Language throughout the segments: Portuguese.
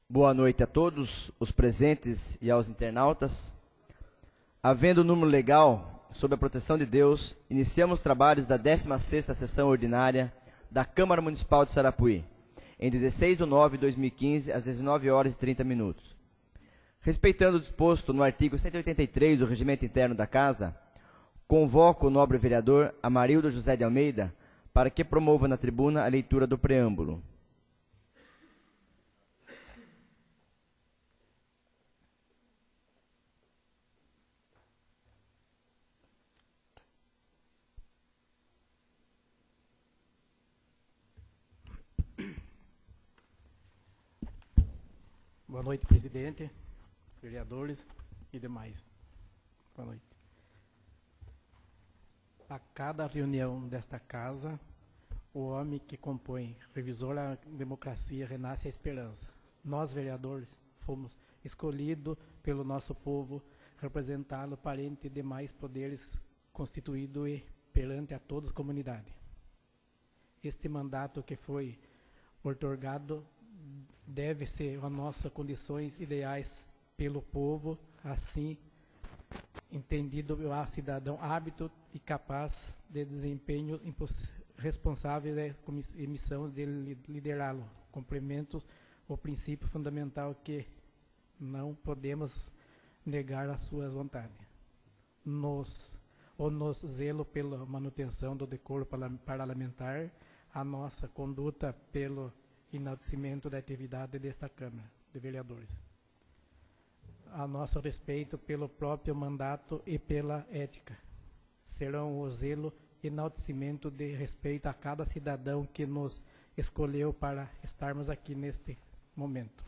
Boa noite a todos os presentes e aos internautas. Havendo número legal, sob a proteção de Deus, iniciamos os trabalhos da 16ª sessão ordinária da Câmara Municipal de Sarapuí, em 16 de nove de 2015, às 19 horas e 30 minutos. Respeitando o disposto no artigo 183 do Regimento Interno da Casa, convoco o nobre vereador Amarildo José de Almeida para que promova na tribuna a leitura do preâmbulo. Boa noite, presidente, vereadores e demais. Boa noite. A cada reunião desta casa, o homem que compõe revisor a democracia renasce a esperança. Nós, vereadores, fomos escolhidos pelo nosso povo, representá-lo perante demais poderes constituído e perante a toda a comunidade. Este mandato que foi outorgado deve ser as nossas condições ideais pelo povo, assim entendido o cidadão hábito e capaz de desempenho responsável da emissão de liderá-lo. Complemento o princípio fundamental que não podemos negar as suas vontades. Nos zelo pela manutenção do decoro parlamentar, a nossa conduta pelo enaltecimento da atividade desta Câmara de Vereadores. A nosso respeito pelo próprio mandato e pela ética. Serão o zelo e enaltecimento de respeito a cada cidadão que nos escolheu para estarmos aqui neste momento.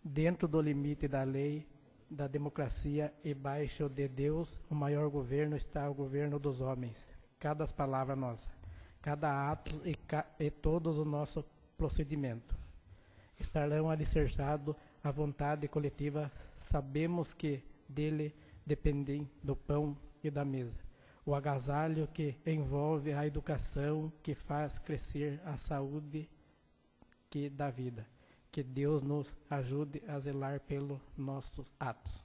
Dentro do limite da lei, da democracia e baixo de Deus, o maior governo está o governo dos homens. Cada palavra nossa, cada ato e todos o nosso procedimento estarão alicerçados à vontade coletiva. Sabemos que dele dependem do pão e da mesa, o agasalho que envolve a educação que faz crescer a saúde que dá vida. Que Deus nos ajude a zelar pelos nossos atos.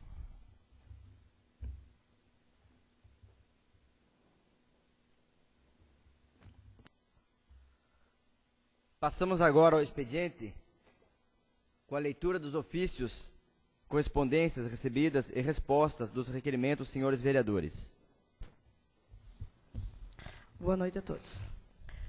Passamos agora ao expediente com a leitura dos ofícios, correspondências recebidas e respostas dos requerimentos dos senhores vereadores. Boa noite a todos.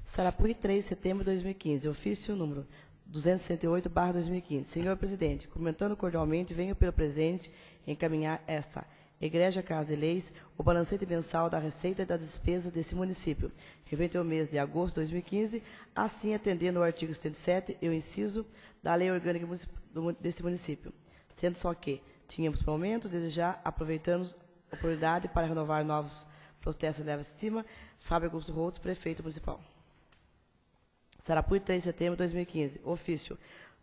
Sarapuí, 3 de setembro de 2015. Ofício número 268/2015. Senhor presidente, comentando cordialmente, venho pelo presente encaminhar esta Egrégia Casa de Leis, o balancete mensal da receita e das despesas desse município, referente ao mês de agosto de 2015, assim atendendo ao artigo 77 e o inciso da Lei Orgânica deste município. Sendo só que tínhamos, por momento, desde já, aproveitamos a oportunidade para renovar novos protestos de leva estima, Fábio Augusto Routes, prefeito municipal. Sarapuí, 3 de setembro de 2015. Ofício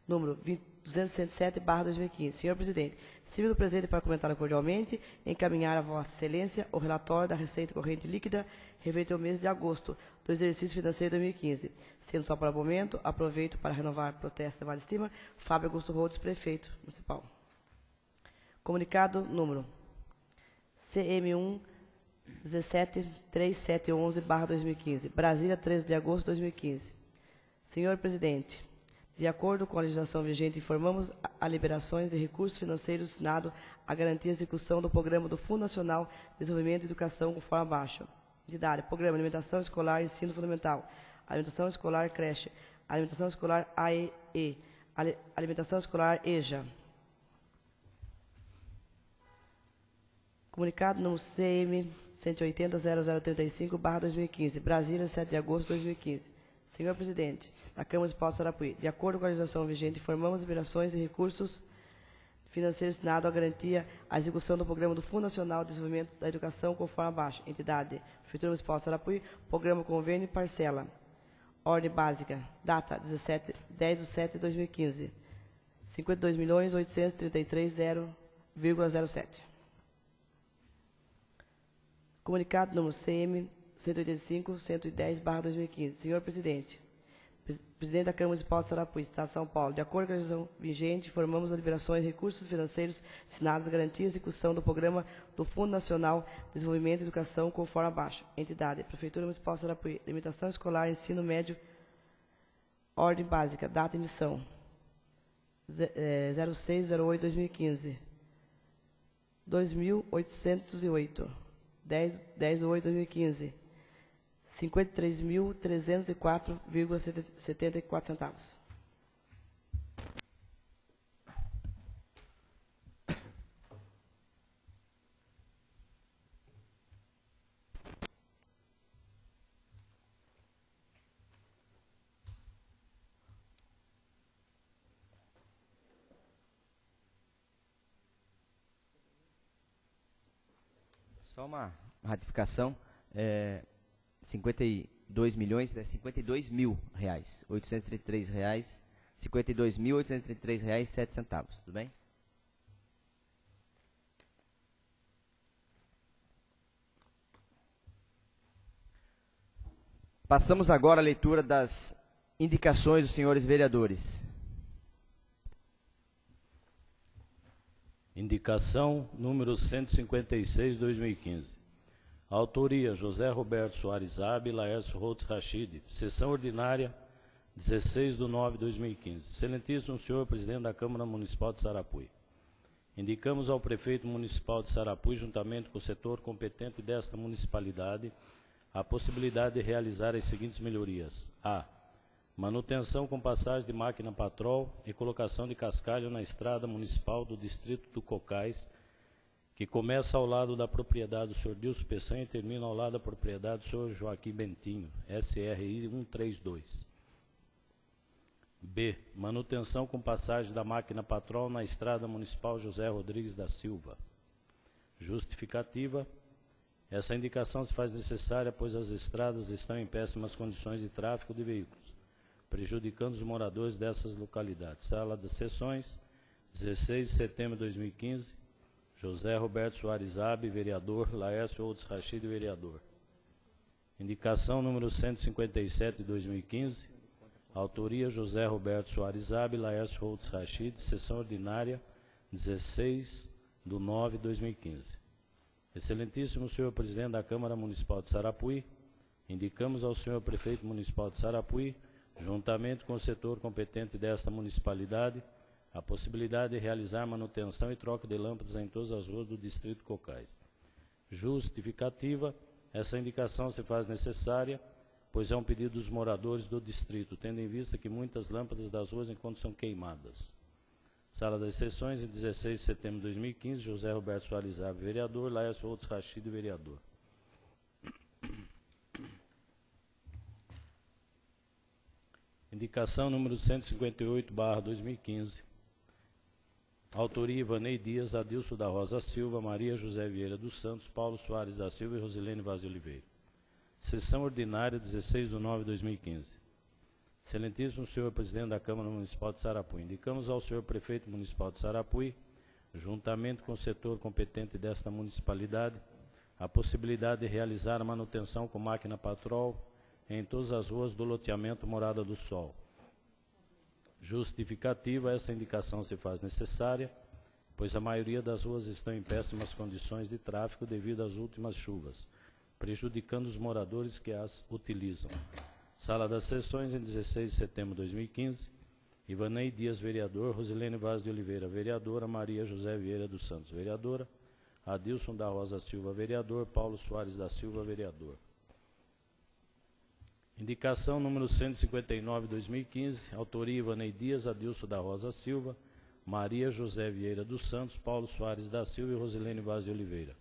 número 267/2015. Senhor presidente, sirvo do presente para comentar cordialmente, encaminhar a Vossa Excelência o relatório da receita corrente líquida referente ao mês de agosto do exercício financeiro de 2015. Sendo só para o momento, aproveito para renovar protesto de vale estima, Fábio Augusto Routes, prefeito municipal. Comunicado número CM1 173711/2015. Brasília, 13 de agosto de 2015. Senhor presidente, de acordo com a legislação vigente, informamos a liberações de recursos financeiros destinados a garantir a execução do programa do Fundo Nacional de Desenvolvimento e Educação, conforme abaixo. Entidade: Programa Alimentação Escolar e Ensino Fundamental, Alimentação Escolar Creche, Alimentação Escolar AEE, Alimentação Escolar EJA. Comunicado número CM 180.0035/2015, Brasília, 7 de agosto de 2015. Senhor presidente, da Câmara Municipal de Sarapuí, de acordo com a legislação vigente, informamos liberações e recursos financeiros destinados a garantir a execução do programa do Fundo Nacional de Desenvolvimento da Educação, conforme abaixo. Entidade: Prefeitura Municipal de Sarapuí, Programa Convênio e Parcela. Ordem básica, data 10/7/2015, 52.833.0,07. Comunicado número CM 185.110/2015. Senhor presidente, Presidente da Câmara Municipal de Sarapuí, Estado de São Paulo. De acordo com a legislação vigente, informamos as liberações de recursos financeiros destinados a garantir a execução do Programa do Fundo Nacional de Desenvolvimento e Educação, conforme abaixo. Entidade: Prefeitura Municipal de Sarapuí. Limitação escolar, ensino médio, ordem básica, data e emissão. 06/08/2015. 2.808. 10/8/2015. 53.304,74 centavos. Só uma ratificação. 52 milhões, 52 mil reais, 833 reais, 52.833 reais, 7 centavos, tudo bem? Passamos agora à leitura das indicações dos senhores vereadores. Indicação número 156, 2015. Autoria: José Roberto Soares Abe, Laércio Holtz Rachid. Sessão ordinária, 16/9/2015. Excelentíssimo senhor Presidente da Câmara Municipal de Sarapuí. Indicamos ao Prefeito Municipal de Sarapuí, juntamente com o setor competente desta municipalidade, a possibilidade de realizar as seguintes melhorias. A. Manutenção com passagem de máquina patrol e colocação de cascalho na estrada municipal do distrito do Cocais, que começa ao lado da propriedade do senhor Dilson Peçanha e termina ao lado da propriedade do senhor Joaquim Bentinho, SRI 132. B. Manutenção com passagem da máquina patrol na estrada municipal José Rodrigues da Silva. Justificativa. Essa indicação se faz necessária, pois as estradas estão em péssimas condições de tráfego de veículos, prejudicando os moradores dessas localidades. Sala das Sessões, 16 de setembro de 2015. José Roberto Soares Abe, vereador. Laércio Holtz Rachid, vereador. Indicação número 157 de 2015. Autoria: José Roberto Soares Abe, Laércio Holtz Rachid. Sessão ordinária, 16/9/2015. Excelentíssimo senhor Presidente da Câmara Municipal de Sarapuí, indicamos ao senhor Prefeito Municipal de Sarapuí, juntamente com o setor competente desta municipalidade, a possibilidade de realizar manutenção e troca de lâmpadas em todas as ruas do distrito Cocais. Justificativa. Essa indicação se faz necessária, pois é um pedido dos moradores do distrito, tendo em vista que muitas lâmpadas das ruas enquanto são queimadas. Sala das Sessões, em 16 de setembro de 2015, José Roberto Soares Abe, vereador. Laércio Holtz Rachid, vereador. Indicação número 158/2015. Autoria: Ivanei Dias, Adilson da Rosa Silva, Maria José Vieira dos Santos, Paulo Soares da Silva e Rosilene Vaz de Oliveira. Sessão ordinária, 16/9/2015. Excelentíssimo senhor Presidente da Câmara Municipal de Sarapuí, indicamos ao senhor Prefeito Municipal de Sarapuí, juntamente com o setor competente desta municipalidade, a possibilidade de realizar a manutenção com máquina patrol em todas as ruas do loteamento Morada do Sol. Justificativa. Essa indicação se faz necessária, pois a maioria das ruas estão em péssimas condições de tráfego devido às últimas chuvas, prejudicando os moradores que as utilizam. Sala das Sessões, em 16 de setembro de 2015, Ivanei Dias, vereador. Rosilene Vaz de Oliveira, vereadora. Maria José Vieira dos Santos, vereadora. Adilson da Rosa Silva, vereador. Paulo Soares da Silva, vereador. Indicação número 159/2015, autoria: Ivanei Dias, Adilson da Rosa Silva, Maria José Vieira dos Santos, Paulo Soares da Silva e Rosilene Vaz de Oliveira.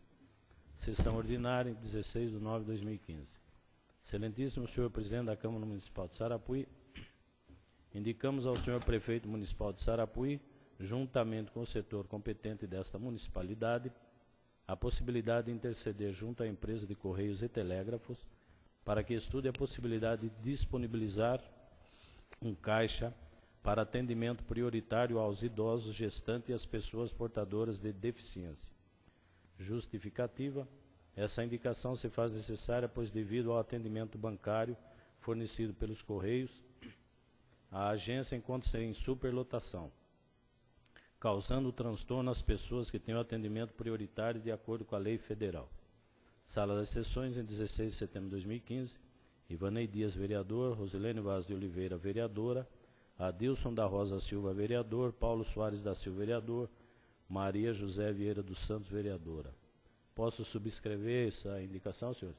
Sessão ordinária, 16/9/2015. Excelentíssimo senhor Presidente da Câmara Municipal de Sarapuí, indicamos ao senhor Prefeito Municipal de Sarapuí, juntamente com o setor competente desta municipalidade, a possibilidade de interceder junto à empresa de Correios e Telégrafos para que estude a possibilidade de disponibilizar um caixa para atendimento prioritário aos idosos, gestantes e às pessoas portadoras de deficiência. Justificativa. Essa indicação se faz necessária, pois devido ao atendimento bancário fornecido pelos Correios, A agência encontra-se em superlotação, causando transtorno às pessoas que têm o atendimento prioritário de acordo com a lei federal. Sala das Sessões, em 16 de setembro de 2015, Ivanei Dias, vereador, Rosilene Vaz de Oliveira, vereadora, Adilson da Rosa Silva, vereador, Paulo Soares da Silva, vereador, Maria José Vieira dos Santos, vereadora. Posso subscrever essa indicação, senhores?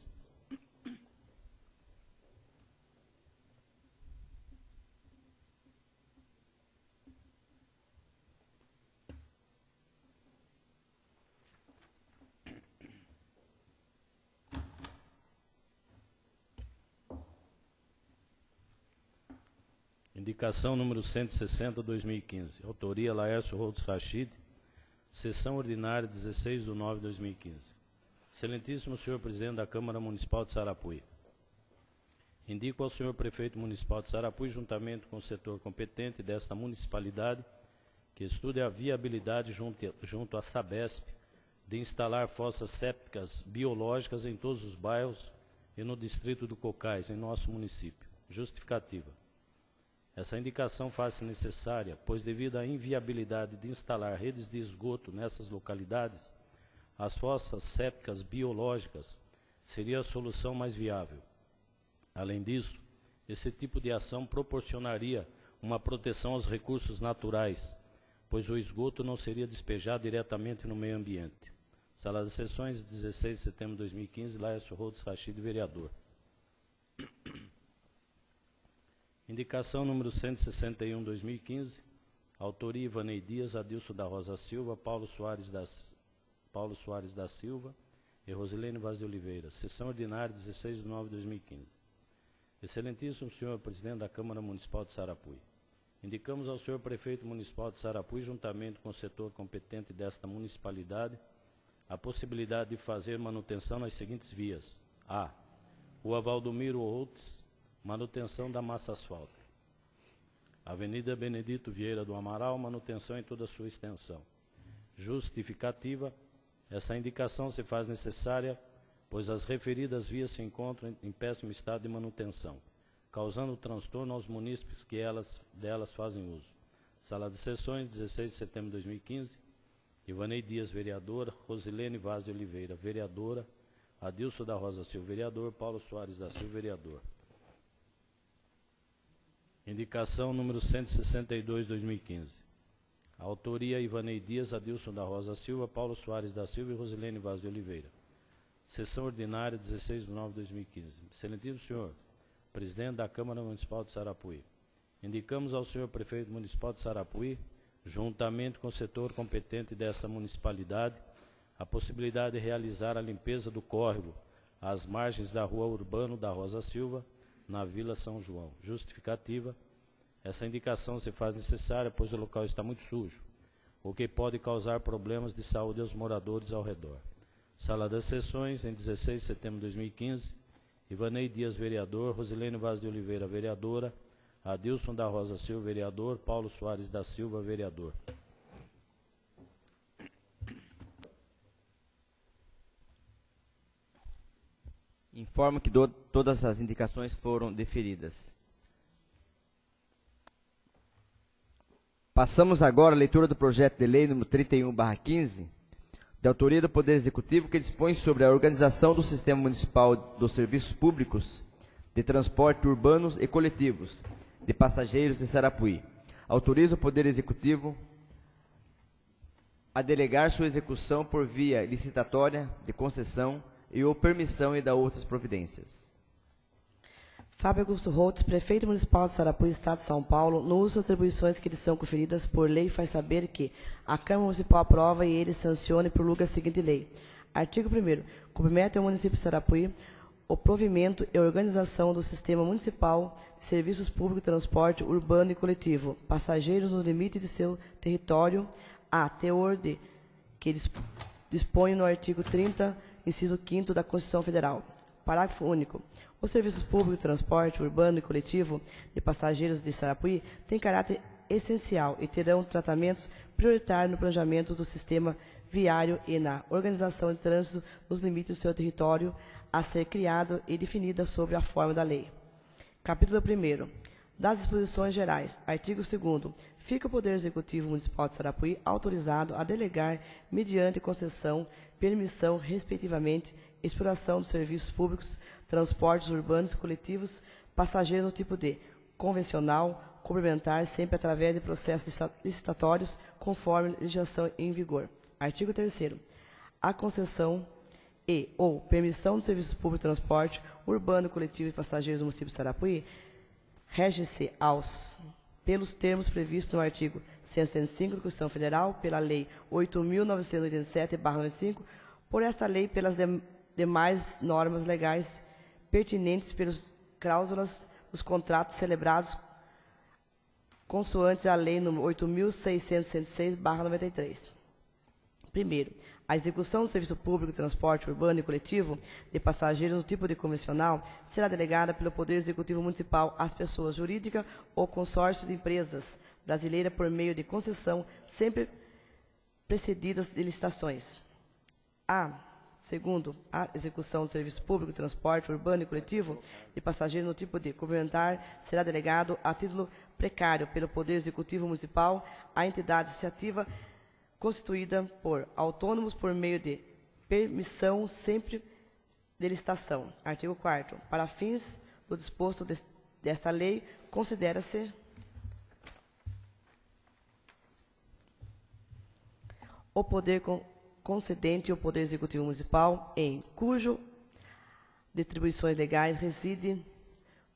Indicação número 160, 2015. Autoria Laércio Rodos Rachid. Sessão ordinária, 16 de nove de 2015. Excelentíssimo senhor presidente da Câmara Municipal de Sarapuí. Indico ao senhor prefeito municipal de Sarapuí, juntamente com o setor competente desta municipalidade, que estude a viabilidade junto à Sabesp de instalar fossas sépticas biológicas em todos os bairros e no distrito do Cocais, em nosso município. Justificativa. Essa indicação faz-se necessária, pois devido à inviabilidade de instalar redes de esgoto nessas localidades, as fossas sépticas biológicas seria a solução mais viável. Além disso, esse tipo de ação proporcionaria uma proteção aos recursos naturais, pois o esgoto não seria despejado diretamente no meio ambiente. Sala das Sessões, 16 de setembro de 2015, Laércio Rodos Rachid, vereador. Indicação número 161, 2015, autoria Ivanei Dias, Adilson da Rosa Silva, Paulo Soares da Silva e Rosilene Vaz de Oliveira. Sessão ordinária, 16 de nove de 2015. Excelentíssimo senhor presidente da Câmara Municipal de Sarapuí. Indicamos ao senhor prefeito municipal de Sarapuí, juntamente com o setor competente desta municipalidade, a possibilidade de fazer manutenção nas seguintes vias. A. Rua Valdomiro Outros, manutenção da massa asfáltica. Avenida Benedito Vieira do Amaral, manutenção em toda a sua extensão. Justificativa. Essa indicação se faz necessária, pois as referidas vias se encontram em péssimo estado de manutenção, causando transtorno aos munícipes que delas fazem uso. Sala de Sessões, 16 de setembro de 2015. Ivanei Dias, vereadora. Rosilene Vaz de Oliveira, vereadora. Adilson da Rosa Silva, vereador. Paulo Soares da Silva, vereador. Indicação número 162, 2015. Autoria Ivanei Dias, Adilson da Rosa Silva, Paulo Soares da Silva e Rosilene Vaz de Oliveira. Sessão ordinária, 16 de nove de 2015. Excelentíssimo senhor, presidente da Câmara Municipal de Sarapuí. Indicamos ao senhor prefeito municipal de Sarapuí, juntamente com o setor competente desta municipalidade, a possibilidade de realizar a limpeza do córrego às margens da Rua Urbano da Rosa Silva, na Vila São João. Justificativa. Essa indicação se faz necessária, pois o local está muito sujo, o que pode causar problemas de saúde aos moradores ao redor. Sala das Sessões, em 16 de setembro de 2015, Ivanei Dias, vereador. Rosilene Vaz de Oliveira, vereadora. Adilson da Rosa Silva, vereador. Paulo Soares da Silva, vereador. Informo que todas as indicações foram deferidas. Passamos agora à leitura do projeto de lei número 31/15, de autoria do Poder Executivo, que dispõe sobre a organização do Sistema Municipal dos Serviços Públicos de Transporte Urbanos e Coletivos de Passageiros de Sarapuí. Autoriza o Poder Executivo a delegar sua execução por via licitatória, de concessão e ou permissão e da outras providências. Fábio Augusto Holtz, prefeito municipal de Sarapuí, Estado de São Paulo, no uso das atribuições que lhe são conferidas por lei, faz saber que a Câmara Municipal aprova e ele sanciona e promulga a seguinte lei. Artigo 1º. Compete ao município de Sarapuí o provimento e organização do Sistema Municipal de Serviços Públicos de Transporte Urbano e Coletivo, passageiros no limite de seu território, a teor de que dispõe no artigo 30, inciso 5º da Constituição Federal. Parágrafo único. Os serviços públicos de transporte urbano e coletivo de passageiros de Sarapuí têm caráter essencial e terão tratamentos prioritários no planejamento do sistema viário e na organização de trânsito nos limites do seu território, a ser criado e definida sob a forma da lei. Capítulo 1º. Das disposições gerais. Artigo 2º. Fica o Poder Executivo Municipal de Sarapuí autorizado a delegar, mediante concessão, permissão, respectivamente, exploração dos serviços públicos, transportes urbanos coletivos, passageiros no tipo D, convencional, complementar, sempre através de processos licitatórios, conforme legislação em vigor. Artigo 3º. A concessão e ou permissão de serviços públicos de transporte urbano, coletivo e passageiros do município de Sarapuí rege-se pelos termos previstos no artigo 105 da Constituição Federal, pela Lei 8.987/95, por esta lei pelas demais normas legais pertinentes pelas cláusulas dos contratos celebrados consoante a Lei nº 8.606/93. Primeiro, a execução do serviço público de transporte urbano e coletivo de passageiros no tipo de convencional será delegada pelo Poder Executivo Municipal às pessoas jurídicas ou consórcio de empresas brasileiras por meio de concessão, sempre precedidas de licitações. Segundo, a execução do serviço público de transporte urbano e coletivo de passageiros no tipo de complementar será delegado a título precário pelo Poder Executivo Municipal à entidade associativa constituída por autônomos por meio de permissão sempre de licitação. Artigo 4º. Para fins do disposto desta lei, considera-se o poder concedente e o Poder Executivo Municipal, em cujo atribuições legais reside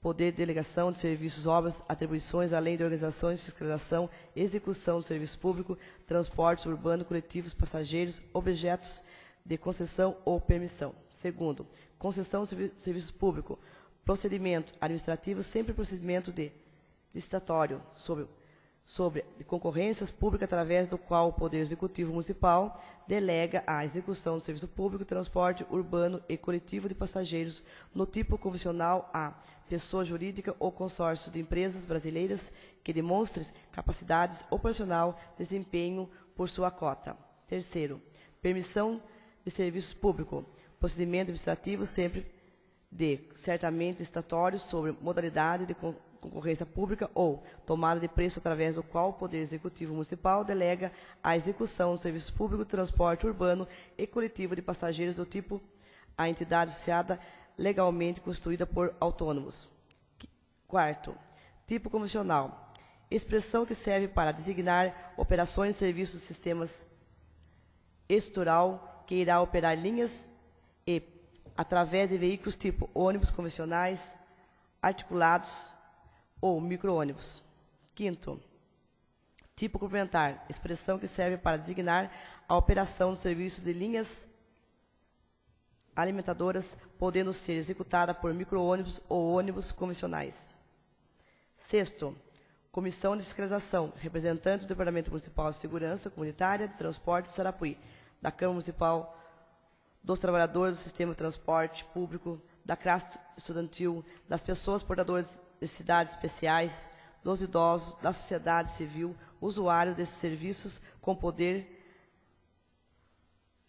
poder de delegação de serviços, obras, atribuições, além de organizações, fiscalização, execução do serviço público, transportes urbano, coletivos, passageiros, objetos de concessão ou permissão. Segundo, concessão de serviço público, procedimento administrativo, sempre procedimento de licitatório sobre concorrências públicas, através do qual o Poder Executivo Municipal delega a execução do serviço público, transporte urbano e coletivo de passageiros no tipo convencional a pessoa jurídica ou consórcio de empresas brasileiras que demonstrem capacidades operacional de desempenho por sua cota. Terceiro, permissão de serviços públicos, procedimento administrativo sempre certamente licitatório sobre modalidade de concorrência pública ou tomada de preço através do qual o Poder Executivo Municipal delega a execução do serviço público, transporte urbano e coletivo de passageiros do tipo a entidade associada legalmente constituída por autônomos. Quarto, tipo convencional, expressão que serve para designar operações e serviços de sistemas estrutural que irá operar linhas e através de veículos tipo ônibus convencionais, articulados ou micro-ônibus. Quinto, tipo complementar, expressão que serve para designar a operação dos serviços de linhas alimentadoras, podendo ser executada por micro-ônibus ou ônibus convencionais. Sexto, comissão de fiscalização, representantes do Departamento Municipal de Segurança Comunitária de Transporte de Sarapuí, da Câmara Municipal dos Trabalhadores do Sistema de Transporte Público, da classe estudantil, das pessoas portadoras de necessidades especiais, dos idosos, da sociedade civil, usuários desses serviços com poder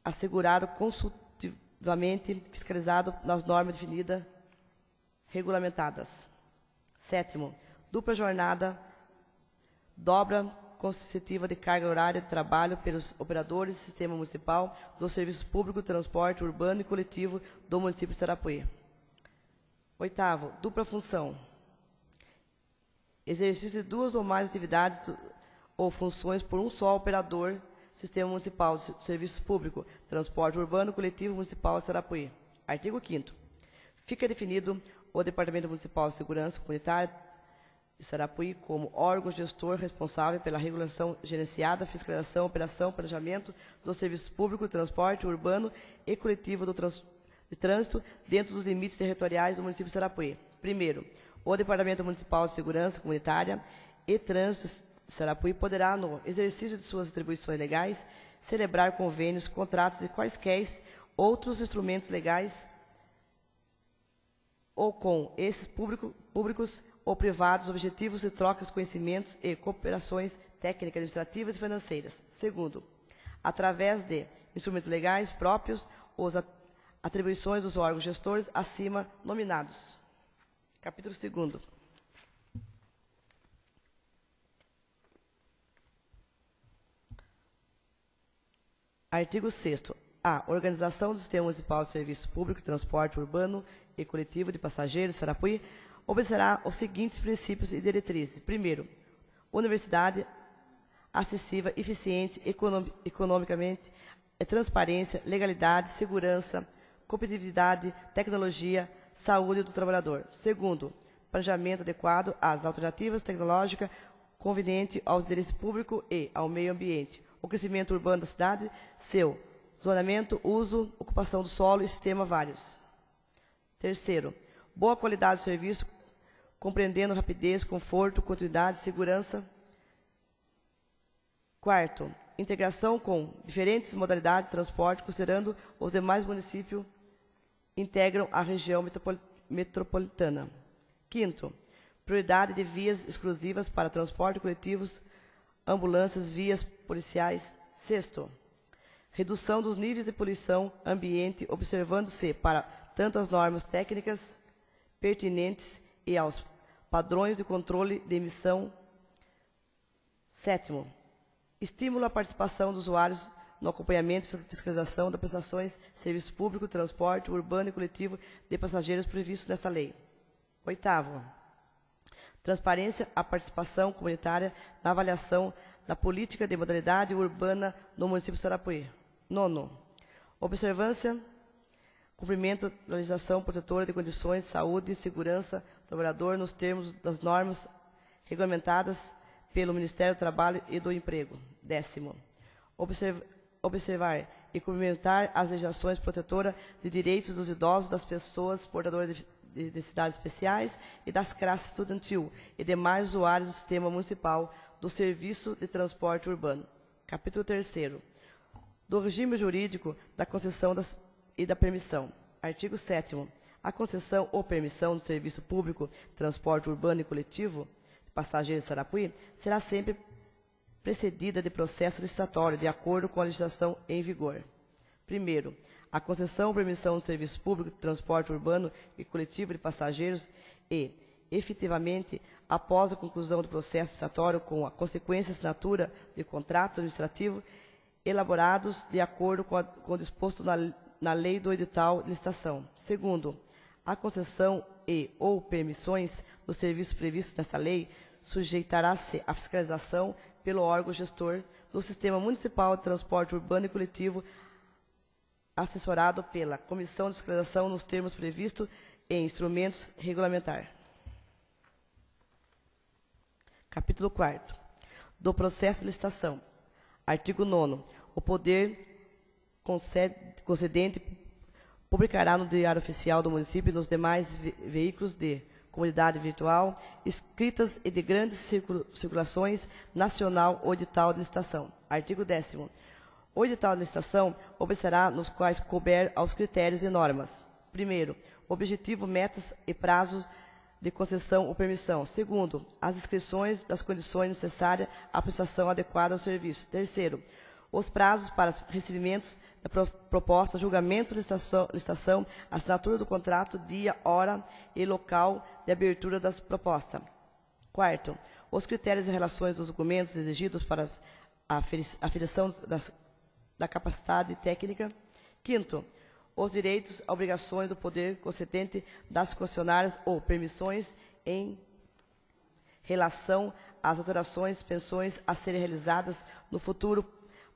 assegurado consultivamente fiscalizado nas normas definidas, regulamentadas. Sétimo, dupla jornada, dobra constitutiva de carga horária de trabalho pelos operadores do Sistema Municipal do Serviço Público de Transporte Urbano e Coletivo do município de Sarapuí. Oitavo, dupla função. Exercício de duas ou mais atividades ou funções por um só operador do Sistema Municipal de Serviço Público, Transporte Urbano Coletivo Municipal de Sarapuí. Artigo 5º. Fica definido o Departamento Municipal de Segurança Comunitária de Sarapuí como órgão gestor responsável pela regulação gerenciada, fiscalização, operação, planejamento do serviço público de transporte urbano e coletivo de trânsito dentro dos limites territoriais do município de Sarapuí. Primeiro, o Departamento Municipal de Segurança Comunitária e Trânsito de Sarapuí poderá, no exercício de suas atribuições legais, celebrar convênios, contratos e quaisquer outros instrumentos legais ou com esses públicos ou privados, objetivos de trocas de conhecimentos e cooperações técnicas, administrativas e financeiras. Segundo, através de instrumentos legais próprios, as atribuições dos órgãos gestores acima nominados. Capítulo 2º. Artigo 6º. A organização do Sistema Municipal de Serviço Público de Transporte Urbano e Coletivo de Passageiros, Sarapuí, obedecerá os seguintes princípios e diretrizes. Primeiro, universidade acessível, eficiente, economicamente, transparência, legalidade, segurança, competitividade, tecnologia, saúde do trabalhador. Segundo, planejamento adequado às alternativas tecnológicas, conveniente aos interesses públicos e ao meio ambiente. O crescimento urbano da cidade, seu zonamento, uso, ocupação do solo e sistema vários. Terceiro, boa qualidade do serviço, compreendendo rapidez, conforto, continuidade, segurança. Quarto, integração com diferentes modalidades de transporte, considerando os demais municípios integram a região metropolitana. Quinto, prioridade de vias exclusivas para transporte coletivos, ambulâncias, vias policiais. Sexto, redução dos níveis de poluição ambiente, observando-se para tanto as normas técnicas pertinentes e aos padrões de controle de emissão. Sétimo, estímulo à participação dos usuários no acompanhamento e fiscalização das prestações de serviço público, transporte urbano e coletivo de passageiros previstos nesta lei. Oitavo, transparência à participação comunitária na avaliação da política de modalidade urbana no município de Sarapuí. Nono, observância, cumprimento da legislação protetora de condições de saúde e segurança do trabalhador nos termos das normas regulamentadas pelo Ministério do Trabalho e do Emprego. Décimo, observar e cumprimentar as legislações protetoras de direitos dos idosos, das pessoas portadoras de necessidades especiais e das classes estudantil e demais usuários do sistema municipal do serviço de transporte urbano. Capítulo 3º. Do regime jurídico da concessão e da permissão. Artigo 7º. A concessão ou permissão do serviço público de transporte urbano e coletivo de passageiros de Sarapuí será sempre precedida de processo licitatório, de acordo com a legislação em vigor. Primeiro, a concessão ou permissão do serviço público de transporte urbano e coletivo de passageiros e, efetivamente, após a conclusão do processo licitatório com a consequência assinatura de contrato administrativo, elaborados de acordo com o disposto na lei do edital de licitação. Segundo, a concessão e ou permissões do serviço previsto nesta lei sujeitará-se à fiscalização pelo órgão gestor do Sistema Municipal de Transporte Urbano e Coletivo, assessorado pela Comissão de Fiscalização nos termos previstos em instrumentos regulamentares. Capítulo 4º. Do processo de licitação. Artigo 9º. O poder concedente publicará no Diário Oficial do Município e nos demais veículos de comunidade virtual, escritas e de grandes circulações, nacional ou edital de licitação. Artigo 10º. O edital de licitação obedecerá nos quais couber aos critérios e normas. Primeiro, objetivo, metas e prazos de concessão ou permissão. Segundo, as inscrições das condições necessárias à prestação adequada ao serviço. Terceiro, os prazos para recebimentos da proposta, julgamentos de licitação, assinatura do contrato, dia, hora e local de abertura das propostas. Quarto, os critérios e relações dos documentos exigidos para a aferição da capacidade técnica. Quinto, os direitos e obrigações do poder concedente das concessionárias ou permissões em relação às alterações, pensões a serem realizadas no futuro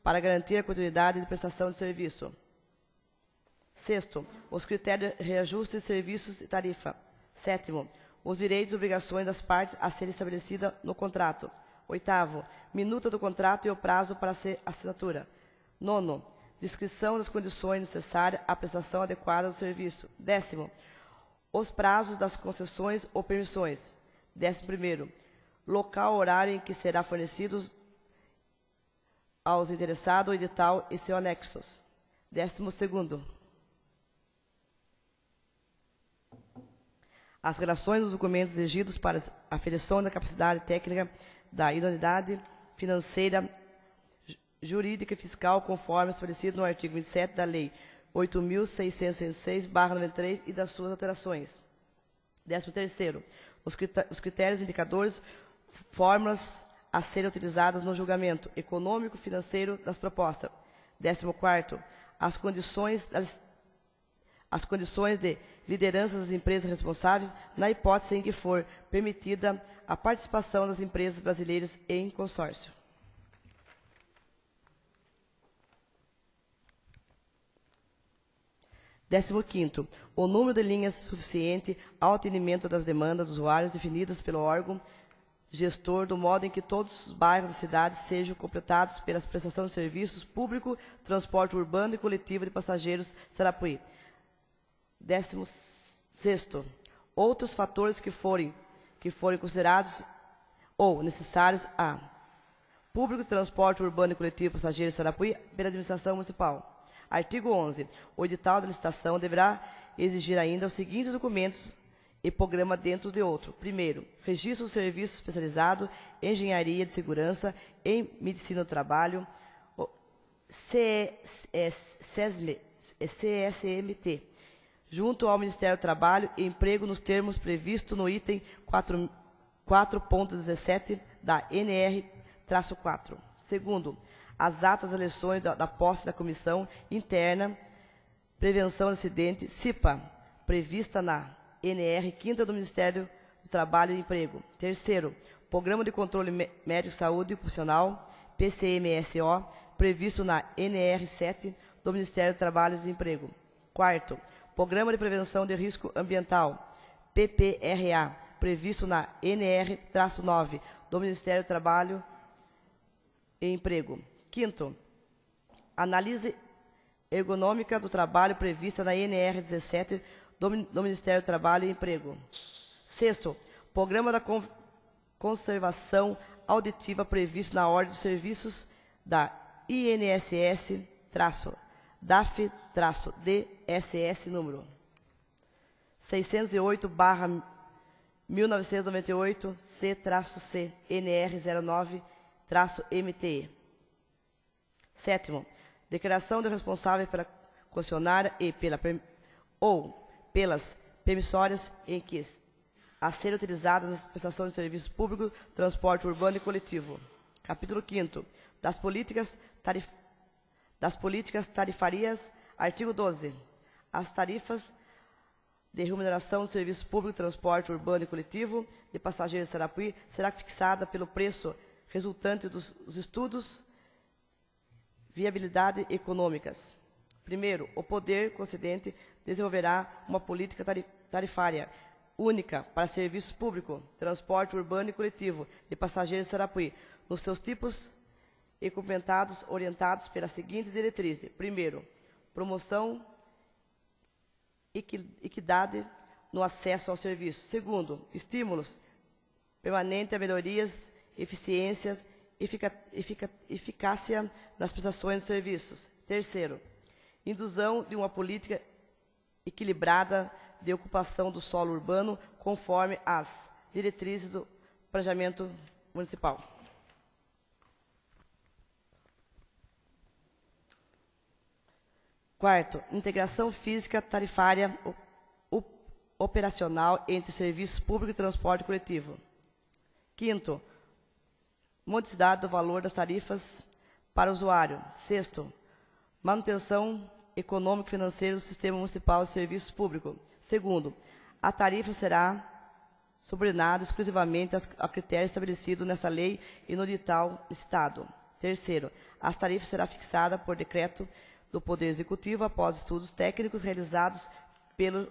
para garantir a continuidade de prestação de serviço. Sexto, os critérios de reajuste de serviços e tarifa. Sétimo, os direitos e obrigações das partes a serem estabelecidas no contrato. Oitavo, minuta do contrato e o prazo para a assinatura. Nono, descrição das condições necessárias à prestação adequada do serviço. Décimo, os prazos das concessões ou permissões. 11º, local, horário em que será fornecidos aos interessados o edital e seus anexos. 12º, as relações dos documentos exigidos para a aferição da capacidade técnica, da idoneidade financeira, jurídica e fiscal, conforme estabelecido no artigo 27 da Lei 8.606/93 e das suas alterações. 13º, os critérios, indicadores, fórmulas a serem utilizadas no julgamento econômico financeiro das propostas. 14º, as condições de liderança das empresas responsáveis, na hipótese em que for permitida a participação das empresas brasileiras em consórcio. Décimo quinto, o número de linhas suficiente ao atendimento das demandas dos usuários definidas pelo órgão gestor, do modo em que todos os bairros da cidade sejam completados pela prestação de serviços público, transporte urbano e coletivo de passageiros Sarapuí. 16º, outros fatores que forem considerados ou necessários a público de transporte urbano e coletivo de passageiros Sarapuí pela administração municipal. Artigo 11. O edital da licitação deverá exigir ainda os seguintes documentos e programa dentro de outro. Primeiro, registro do serviço especializado em engenharia de segurança em medicina do trabalho, CSMT, junto ao Ministério do Trabalho e Emprego nos termos previstos no item 4.17 da NR-4. Segundo, as atas das eleições da posse da Comissão Interna Prevenção de Acidente, CIPA, prevista na NR 5ª do Ministério do Trabalho e Emprego. Terceiro, Programa de Controle Médico de Saúde Ocupacional, PCMSO, previsto na NR 7 do Ministério do Trabalho e Emprego. Quarto, Programa de Prevenção de Risco Ambiental, PPRA, previsto na NR-9 do Ministério do Trabalho e Emprego. Quinto, análise ergonômica do trabalho prevista na NR 17 do Ministério do Trabalho e Emprego. Sexto, programa da conservação auditiva previsto na ordem de serviços da INSS-DAF-DSS número 608/1998 C-C NR 09-MTE. Sétimo, declaração do responsável pela concessionária e pelas permissórias em que a serem utilizadas na prestação de serviços públicos, transporte urbano e coletivo. Capítulo 5º, das políticas tarifárias, artigo 12. As tarifas de remuneração do serviço público, transporte urbano e coletivo de passageiros de Sarapuí será fixada pelo preço resultante dos estudos viabilidade econômicas. Primeiro, o poder concedente desenvolverá uma política tarifária única para serviço público, transporte urbano e coletivo de passageiros de Sarapuí, nos seus tipos e complementados orientados pelas seguintes diretrizes. Primeiro, promoção equidade no acesso ao serviço. Segundo, estímulos permanentes a melhorias, eficiências, eficácia nas prestações de serviços. Terceiro, indução de uma política equilibrada de ocupação do solo urbano conforme as diretrizes do planejamento municipal. Quarto, integração física tarifária operacional entre serviços públicos e transporte coletivo. Quinto, modicidade do valor das tarifas para o usuário. Sexto, manutenção econômico-financeira do sistema municipal de serviços públicos. Segundo, a tarifa será subordinada exclusivamente a critérios estabelecidos nessa lei e no edital licitado. Terceiro, as tarifas serão fixadas por decreto do Poder Executivo após estudos técnicos realizados pelo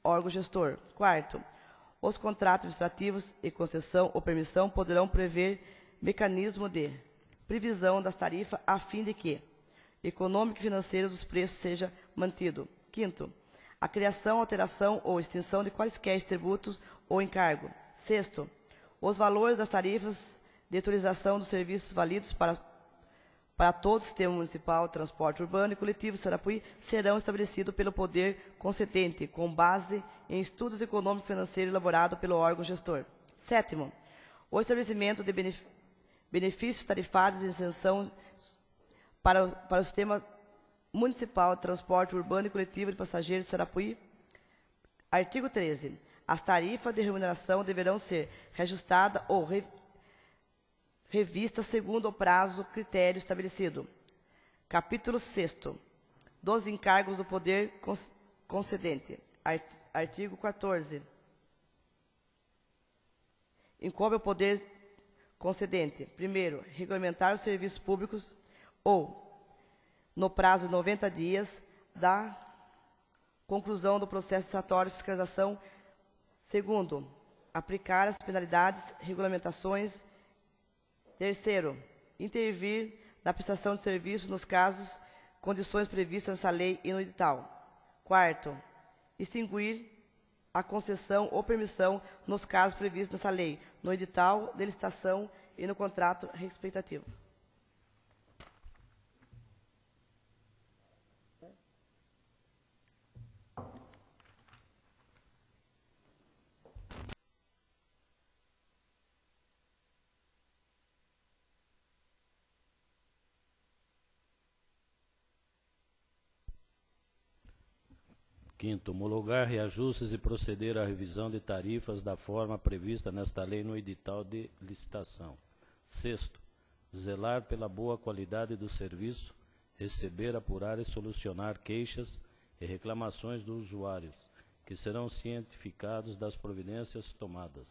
órgão gestor. Quarto, os contratos administrativos e concessão ou permissão poderão prever mecanismo de previsão das tarifas a fim de que econômico e financeiro dos preços seja mantido. Quinto, a criação, alteração ou extinção de quaisquer tributos ou encargo. Sexto, os valores das tarifas de utilização dos serviços válidos para todo o sistema municipal de transporte urbano e coletivo Sarapuí serão estabelecidos pelo poder concedente, com base em estudos econômicos e financeiros elaborados pelo órgão gestor. Sétimo, o estabelecimento de benefícios tarifários e isenção para o sistema municipal de transporte urbano e coletivo de passageiros de Sarapuí. Artigo 13. As tarifas de remuneração deverão ser reajustadas ou revistas segundo o prazo critério estabelecido. Capítulo 6º. Dos encargos do poder concedente. Artigo 14. Incumbe ao poder concedente, primeiro, regulamentar os serviços públicos ou, no prazo de 90 dias da conclusão do processo licitatório de fiscalização. Segundo, aplicar as penalidades, regulamentações. Terceiro, intervir na prestação de serviços nos casos, condições previstas nessa lei e no edital. Quarto, extinguir a concessão ou permissão nos casos previstos nessa lei, no edital de licitação e no contrato respeitativo. Quinto, homologar reajustes e proceder à revisão de tarifas da forma prevista nesta lei no edital de licitação. Sexto, zelar pela boa qualidade do serviço, receber, apurar e solucionar queixas e reclamações dos usuários, que serão cientificados das providências tomadas.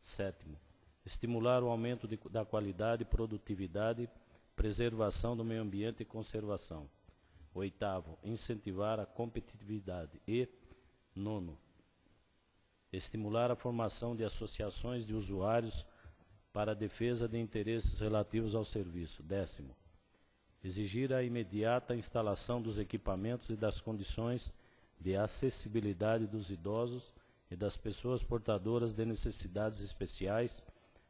Sétimo, estimular o aumento da qualidade, produtividade, preservação do meio ambiente e conservação. Oitavo, incentivar a competitividade. E, nono, estimular a formação de associações de usuários para a defesa de interesses relativos ao serviço. Décimo, exigir a imediata instalação dos equipamentos e das condições de acessibilidade dos idosos e das pessoas portadoras de necessidades especiais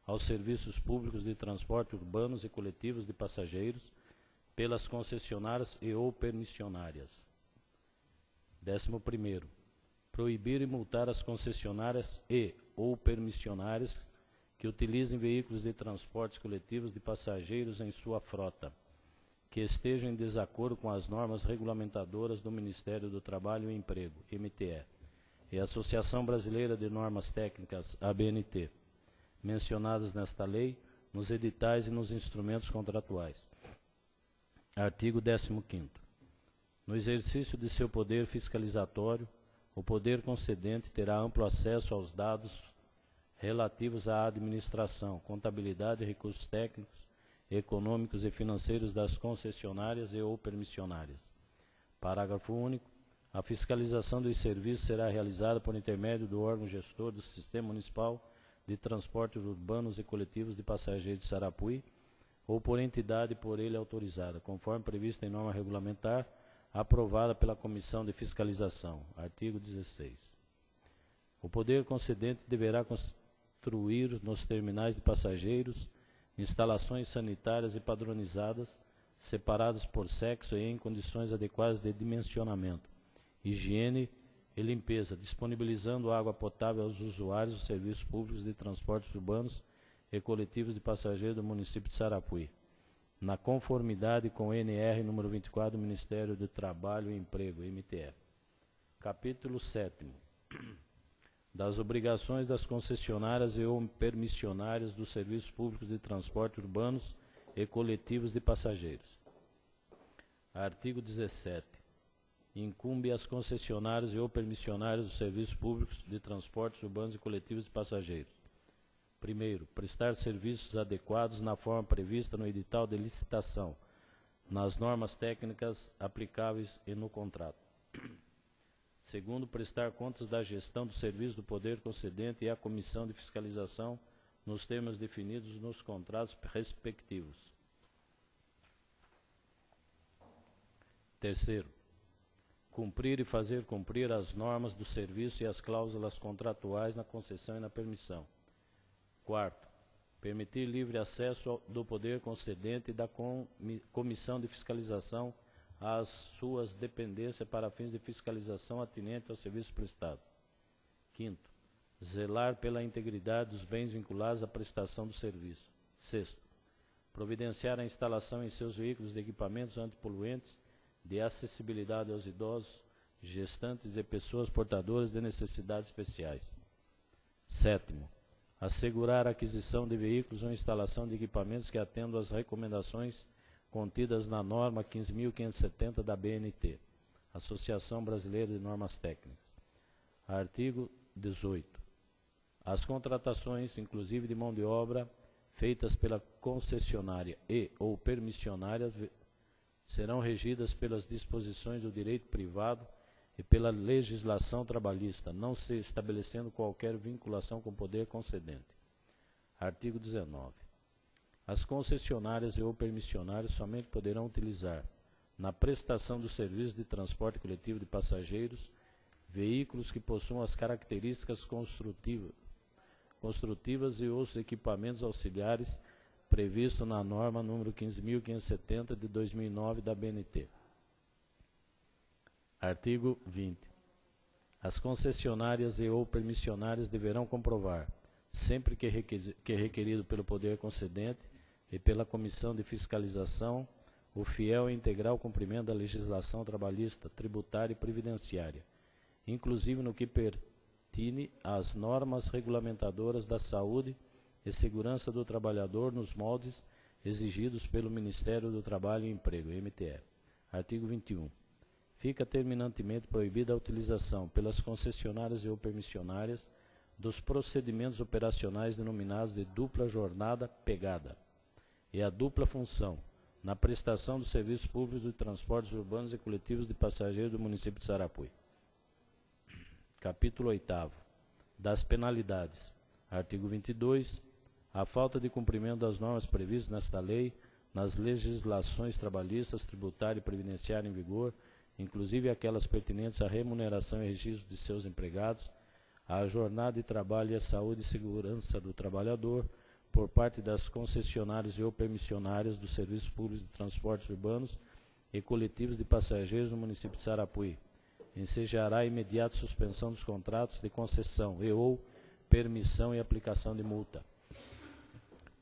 aos serviços públicos de transporte urbanos e coletivos de passageiros, pelas concessionárias e ou permissionárias. 11º, proibir e multar as concessionárias e ou permissionárias que utilizem veículos de transportes coletivos de passageiros em sua frota, que estejam em desacordo com as normas regulamentadoras do Ministério do Trabalho e Emprego, MTE, e a Associação Brasileira de Normas Técnicas, ABNT, mencionadas nesta lei, nos editais e nos instrumentos contratuais. Artigo 15º. No exercício de seu poder fiscalizatório, o poder concedente terá amplo acesso aos dados relativos à administração, contabilidade e recursos técnicos, econômicos e financeiros das concessionárias e ou permissionárias. Parágrafo único. A fiscalização dos serviços será realizada por intermédio do órgão gestor do Sistema Municipal de Transportes Urbanos e Coletivos de Passageiros de Sarapuí, ou por entidade por ele autorizada, conforme previsto em norma regulamentar, aprovada pela Comissão de Fiscalização. Artigo 16. O poder concedente deverá construir nos terminais de passageiros instalações sanitárias e padronizadas, separadas por sexo e em condições adequadas de dimensionamento, higiene e limpeza, disponibilizando água potável aos usuários dos serviços públicos de transportes urbanos e coletivos de passageiros do município de Sarapuí, na conformidade com o NR número 24 do Ministério do Trabalho e Emprego, MTE. Capítulo 7º. Das obrigações das concessionárias e ou permissionárias dos serviços públicos de transporte urbanos e coletivos de passageiros. Artigo 17. Incumbe às concessionárias e ou permissionárias dos serviços públicos de transportes urbanos e coletivos de passageiros. Primeiro, prestar serviços adequados na forma prevista no edital de licitação, nas normas técnicas aplicáveis e no contrato. Segundo, prestar contas da gestão do serviço do poder concedente e à comissão de fiscalização nos termos definidos nos contratos respectivos. Terceiro, cumprir e fazer cumprir as normas do serviço e as cláusulas contratuais na concessão e na permissão. Quarto, permitir livre acesso do poder concedente e da comissão de fiscalização às suas dependências para fins de fiscalização atinente ao serviço prestado. Quinto, zelar pela integridade dos bens vinculados à prestação do serviço. Sexto, providenciar a instalação em seus veículos de equipamentos antipoluentes de acessibilidade aos idosos, gestantes e pessoas portadoras de necessidades especiais. Sétimo, assegurar a aquisição de veículos ou instalação de equipamentos que atendam às recomendações contidas na norma 15.570 da BNT, Associação Brasileira de Normas Técnicas. Artigo 18. As contratações, inclusive de mão de obra, feitas pela concessionária e ou permissionária, serão regidas pelas disposições do direito privado e pela legislação trabalhista, não se estabelecendo qualquer vinculação com o poder concedente. Artigo 19. As concessionárias e ou permissionárias somente poderão utilizar, na prestação do serviço de transporte coletivo de passageiros, veículos que possuam as características construtivas e os equipamentos auxiliares previsto na norma número 15.570 de 2009 da BNT. Artigo 20. As concessionárias e ou permissionárias deverão comprovar, sempre que requerido pelo poder concedente e pela Comissão de Fiscalização, o fiel e integral cumprimento da legislação trabalhista, tributária e previdenciária, inclusive no que pertine às normas regulamentadoras da saúde e segurança do trabalhador nos moldes exigidos pelo Ministério do Trabalho e Emprego, MTE. Artigo 21. Fica terminantemente proibida a utilização pelas concessionárias e ou permissionárias dos procedimentos operacionais denominados de dupla jornada pegada e a dupla função na prestação dos serviços públicos de transportes urbanos e coletivos de passageiros do município de Sarapuí. Capítulo 8º. Das penalidades. Artigo 22. A falta de cumprimento das normas previstas nesta lei, nas legislações trabalhistas, tributária e previdenciária em vigor, inclusive aquelas pertinentes à remuneração e registro de seus empregados, à jornada de trabalho e à saúde e segurança do trabalhador, por parte das concessionárias e ou permissionárias dos serviços públicos de transportes urbanos e coletivos de passageiros no município de Sarapuí. Ensejará imediata suspensão dos contratos de concessão e ou permissão e aplicação de multa.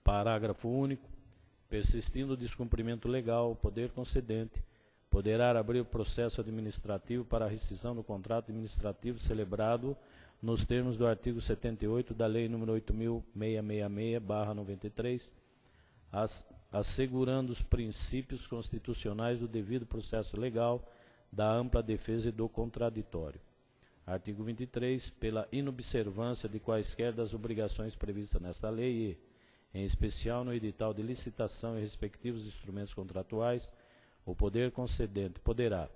Parágrafo único. Persistindo o descumprimento legal, o poder concedente poderá abrir o processo administrativo para a rescisão do contrato administrativo celebrado nos termos do artigo 78 da Lei nº 8.666/93, assegurando os princípios constitucionais do devido processo legal, da ampla defesa e do contraditório. Artigo 23. Pela inobservância de quaisquer das obrigações previstas nesta lei e, em especial no edital de licitação e respectivos instrumentos contratuais, o poder concedente poderá,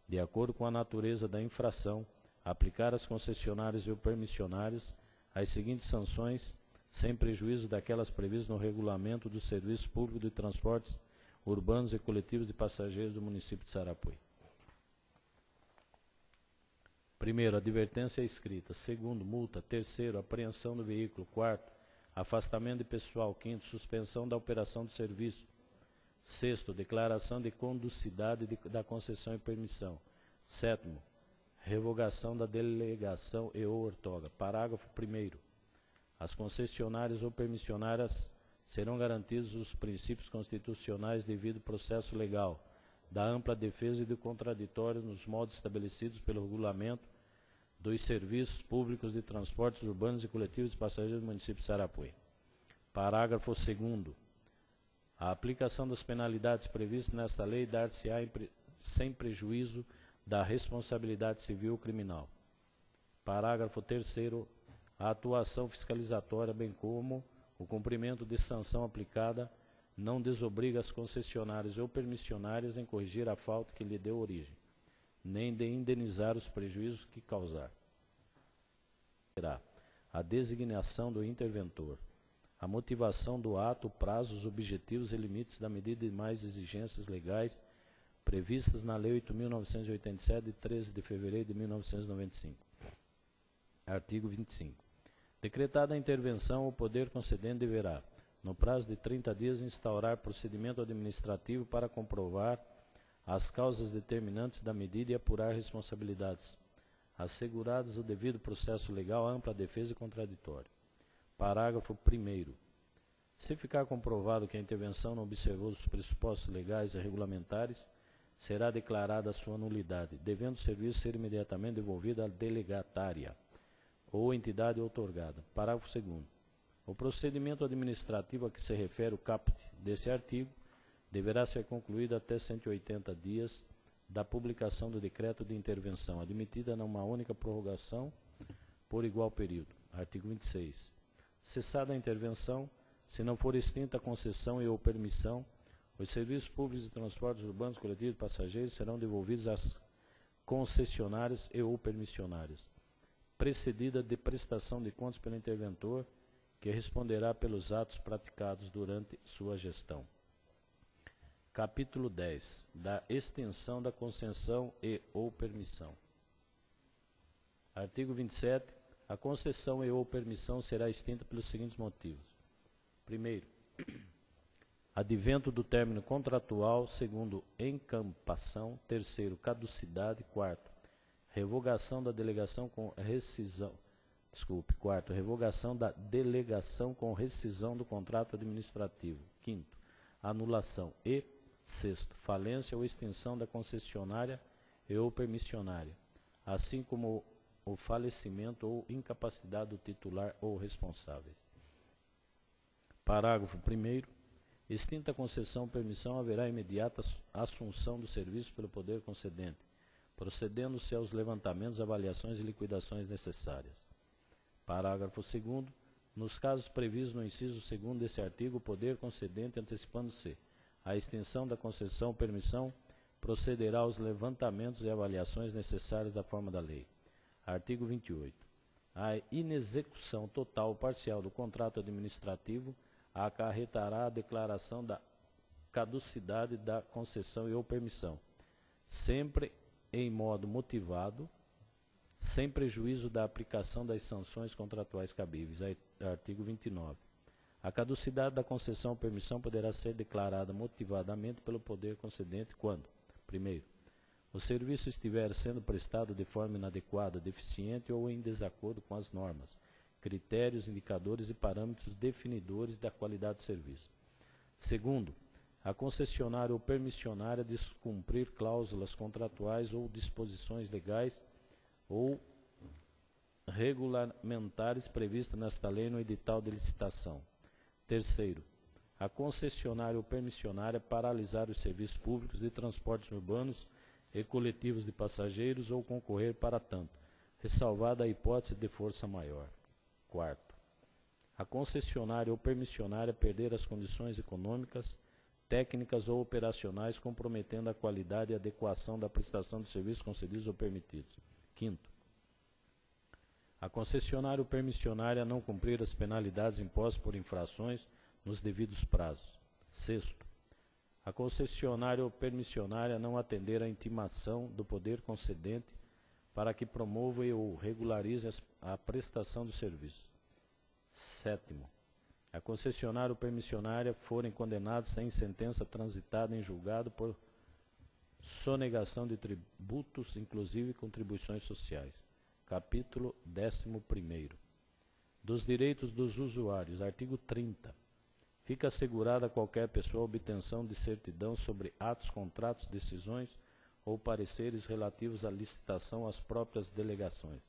de acordo com a natureza da infração, aplicar às concessionárias e permissionárias as seguintes sanções, sem prejuízo daquelas previstas no regulamento do Serviço Público de Transportes Urbanos e Coletivos de Passageiros do município de Sarapuí. Primeiro, advertência escrita. Segundo, multa. Terceiro, apreensão do veículo. Quarto, afastamento de pessoal. Quinto, suspensão da operação do serviço. Sexto, declaração de conducidade da concessão e permissão. Sétimo, revogação da delegação e ou outorga. Parágrafo 1º. As concessionárias ou permissionárias serão garantidos os princípios constitucionais devido processo legal, da ampla defesa e do contraditório nos modos estabelecidos pelo regulamento dos serviços públicos de transportes urbanos e coletivos de passageiros do município de Sarapuí. Parágrafo 2º. A aplicação das penalidades previstas nesta lei dar-se-á sem prejuízo da responsabilidade civil ou criminal. Parágrafo 3º. A atuação fiscalizatória, bem como o cumprimento de sanção aplicada, não desobriga as concessionárias ou permissionárias em corrigir a falta que lhe deu origem, nem de indenizar os prejuízos que causar. A designação do interventor, a motivação do ato, prazos, objetivos e limites da medida e demais exigências legais previstas na Lei 8.987, de 13 de fevereiro de 1995. Artigo 25. Decretada a intervenção, o poder concedente deverá, no prazo de 30 dias, instaurar procedimento administrativo para comprovar as causas determinantes da medida e apurar responsabilidades, asseguradas o devido processo legal, ampla defesa e contraditório. Parágrafo 1º. Se ficar comprovado que a intervenção não observou os pressupostos legais e regulamentares, será declarada a sua nulidade, devendo o serviço ser imediatamente devolvido à delegatária ou entidade outorgada. Parágrafo 2º. O procedimento administrativo a que se refere o caput desse artigo deverá ser concluída até 180 dias da publicação do decreto de intervenção, admitida numa única prorrogação por igual período. Artigo 26. Cessada a intervenção, se não for extinta a concessão e ou permissão, os serviços públicos de transportes urbanos coletivos de passageiros serão devolvidos às concessionárias e ou permissionárias, precedida de prestação de contas pelo interventor, que responderá pelos atos praticados durante sua gestão. Capítulo 10. Da extensão da concessão e ou permissão. Artigo 27. A concessão e ou permissão será extinta pelos seguintes motivos. Primeiro, advento do término contratual. Segundo, encampação. Terceiro, caducidade. Quarto, revogação da delegação com rescisão. Quarto, revogação da delegação com rescisão do contrato administrativo. Quinto, anulação. E sexto, falência ou extinção da concessionária e ou permissionária, assim como o falecimento ou incapacidade do titular ou responsáveis. Parágrafo 1º. Extinta a concessão ou permissão, haverá imediata assunção do serviço pelo poder concedente, procedendo-se aos levantamentos, avaliações e liquidações necessárias. Parágrafo 2º. Nos casos previstos no inciso 2º desse artigo, o poder concedente, antecipando-se a extensão da concessão ou permissão, procederá aos levantamentos e avaliações necessárias da forma da lei. Artigo 28. A inexecução total ou parcial do contrato administrativo acarretará a declaração da caducidade da concessão e ou permissão, sempre em modo motivado, sem prejuízo da aplicação das sanções contratuais cabíveis. Artigo 29. A caducidade da concessão ou permissão poderá ser declarada motivadamente pelo poder concedente quando, primeiro, o serviço estiver sendo prestado de forma inadequada, deficiente ou em desacordo com as normas, critérios, indicadores e parâmetros definidores da qualidade do serviço. Segundo, a concessionária ou permissionária descumprir cláusulas contratuais ou disposições legais ou regulamentares previstas nesta lei no edital de licitação. Terceiro, a concessionária ou permissionária paralisar os serviços públicos de transportes urbanos e coletivos de passageiros ou concorrer para tanto, ressalvada a hipótese de força maior. Quarto, a concessionária ou permissionária perder as condições econômicas, técnicas ou operacionais comprometendo a qualidade e adequação da prestação de serviços concedidos ou permitidos. Quinto, a concessionária ou permissionária não cumprir as penalidades impostas por infrações nos devidos prazos. Sexto, a concessionária ou permissionária não atender à intimação do poder concedente para que promova ou regularize a prestação do serviço. Sétimo, a concessionária ou permissionária forem condenados sem sentença transitada em julgado por sonegação de tributos, inclusive contribuições sociais. Capítulo 11º. Dos direitos dos usuários. Artigo 30. Fica assegurada a qualquer pessoa a obtenção de certidão sobre atos, contratos, decisões ou pareceres relativos à licitação às próprias delegações.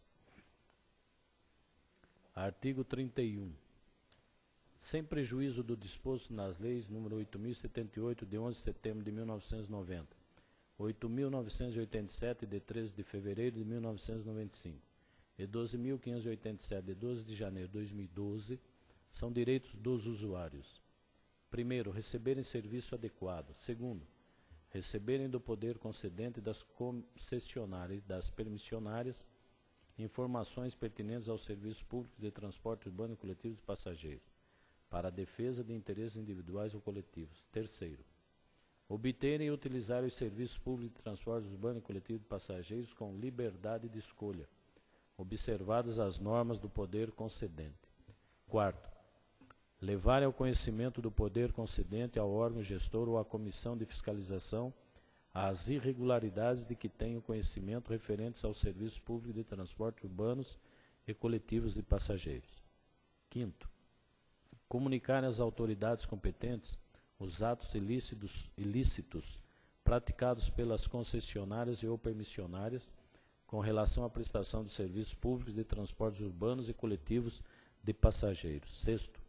Artigo 31. Sem prejuízo do disposto nas leis número 8.078, de 11 de setembro de 1990, 8.987, de 13 de fevereiro de 1995, e 12.587, de 12 de janeiro de 2012, são direitos dos usuários. Primeiro, receberem serviço adequado. Segundo, receberem do poder concedente das concessionárias e das permissionárias informações pertinentes aos serviços públicos de transporte urbano e coletivo de passageiros, para a defesa de interesses individuais ou coletivos. Terceiro, obterem e utilizarem os serviços públicos de transporte urbano e coletivo de passageiros com liberdade de escolha, observadas as normas do poder concedente. Quarto, levarem ao conhecimento do poder concedente, ao órgão gestor ou à comissão de fiscalização as irregularidades de que tenham conhecimento referentes aos serviços públicos de transporte urbanos e coletivos de passageiros. Quinto, comunicarem às autoridades competentes os atos ilícitos praticados pelas concessionárias e ou permissionárias com relação à prestação de serviços públicos de transportes urbanos e coletivos de passageiros. Sexto,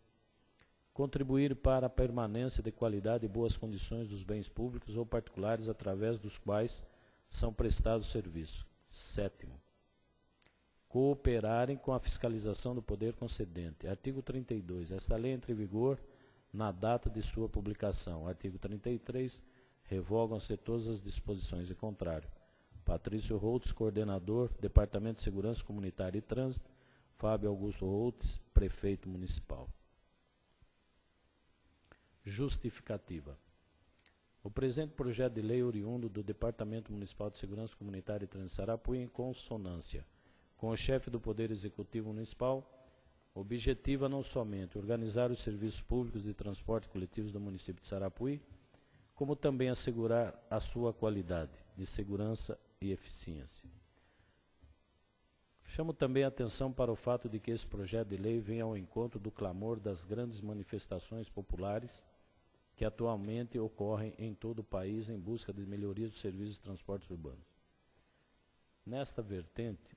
contribuir para a permanência de qualidade e boas condições dos bens públicos ou particulares através dos quais são prestados serviços. 7º, cooperarem com a fiscalização do poder concedente. Artigo 32. Esta lei entra em vigor na data de sua publicação. Artigo 33. Revogam-se todas as disposições em contrário. Patrício Holtz, coordenador, Departamento de Segurança Comunitária e Trânsito. Fábio Augusto Holtz, prefeito municipal. Justificativa. O presente projeto de lei oriundo do Departamento Municipal de Segurança Comunitária e Trânsito de Sarapuí, em consonância com o chefe do Poder Executivo Municipal, objetiva não somente organizar os serviços públicos de transporte coletivos do município de Sarapuí, como também assegurar a sua qualidade de segurança e eficiência. Chamo também a atenção para o fato de que esse projeto de lei vem ao encontro do clamor das grandes manifestações populares que atualmente ocorrem em todo o país em busca de melhorias dos serviços de transportes urbanos. Nesta vertente,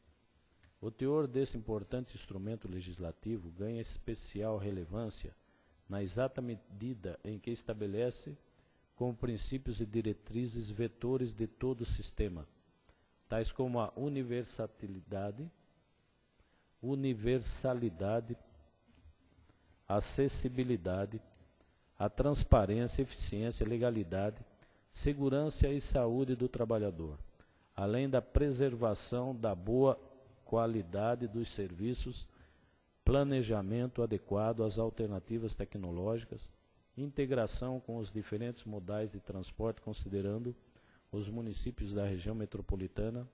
o teor desse importante instrumento legislativo ganha especial relevância na exata medida em que estabelece como princípios e diretrizes vetores de todo o sistema, tais como a universalidade, acessibilidade, a transparência, eficiência, legalidade, segurança e saúde do trabalhador, além da preservação da boa qualidade dos serviços, planejamento adequado às alternativas tecnológicas, integração com os diferentes modais de transporte, considerando os municípios da região metropolitana,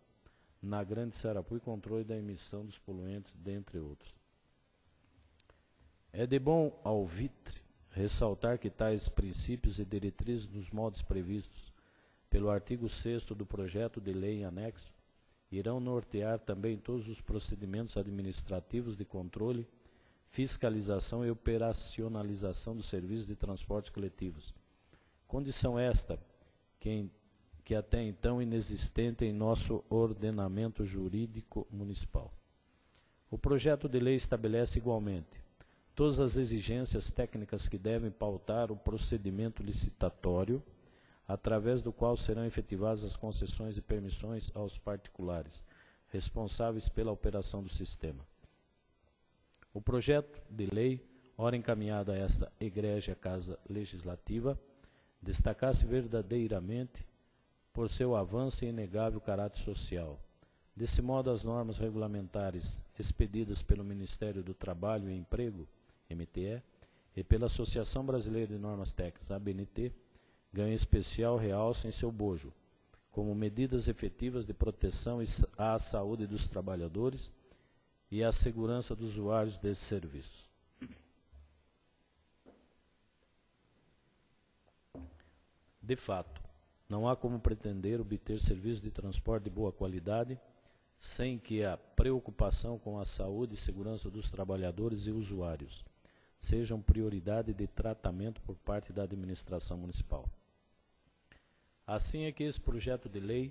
na Grande Sarapuí, controle da emissão dos poluentes, dentre outros. É de bom alvitre ressaltar que tais princípios e diretrizes nos modos previstos pelo artigo 6º do projeto de lei em anexo irão nortear também todos os procedimentos administrativos de controle, fiscalização e operacionalização dos serviços de transportes coletivos. Condição esta que até então inexistente em nosso ordenamento jurídico municipal. O projeto de lei estabelece igualmente todas as exigências técnicas que devem pautar o procedimento licitatório, através do qual serão efetivadas as concessões e permissões aos particulares, responsáveis pela operação do sistema. O projeto de lei, ora encaminhado a esta egrégia Casa Legislativa, destacasse verdadeiramente por seu avanço e inegável caráter social. Desse modo, as normas regulamentares expedidas pelo Ministério do Trabalho e Emprego, MTE, e pela Associação Brasileira de Normas Técnicas, ABNT, ganham especial realce em seu bojo, como medidas efetivas de proteção à saúde dos trabalhadores e à segurança dos usuários desses serviços. De fato, não há como pretender obter serviços de transporte de boa qualidade sem que a preocupação com a saúde e segurança dos trabalhadores e usuários sejam prioridade de tratamento por parte da administração municipal. Assim é que esse projeto de lei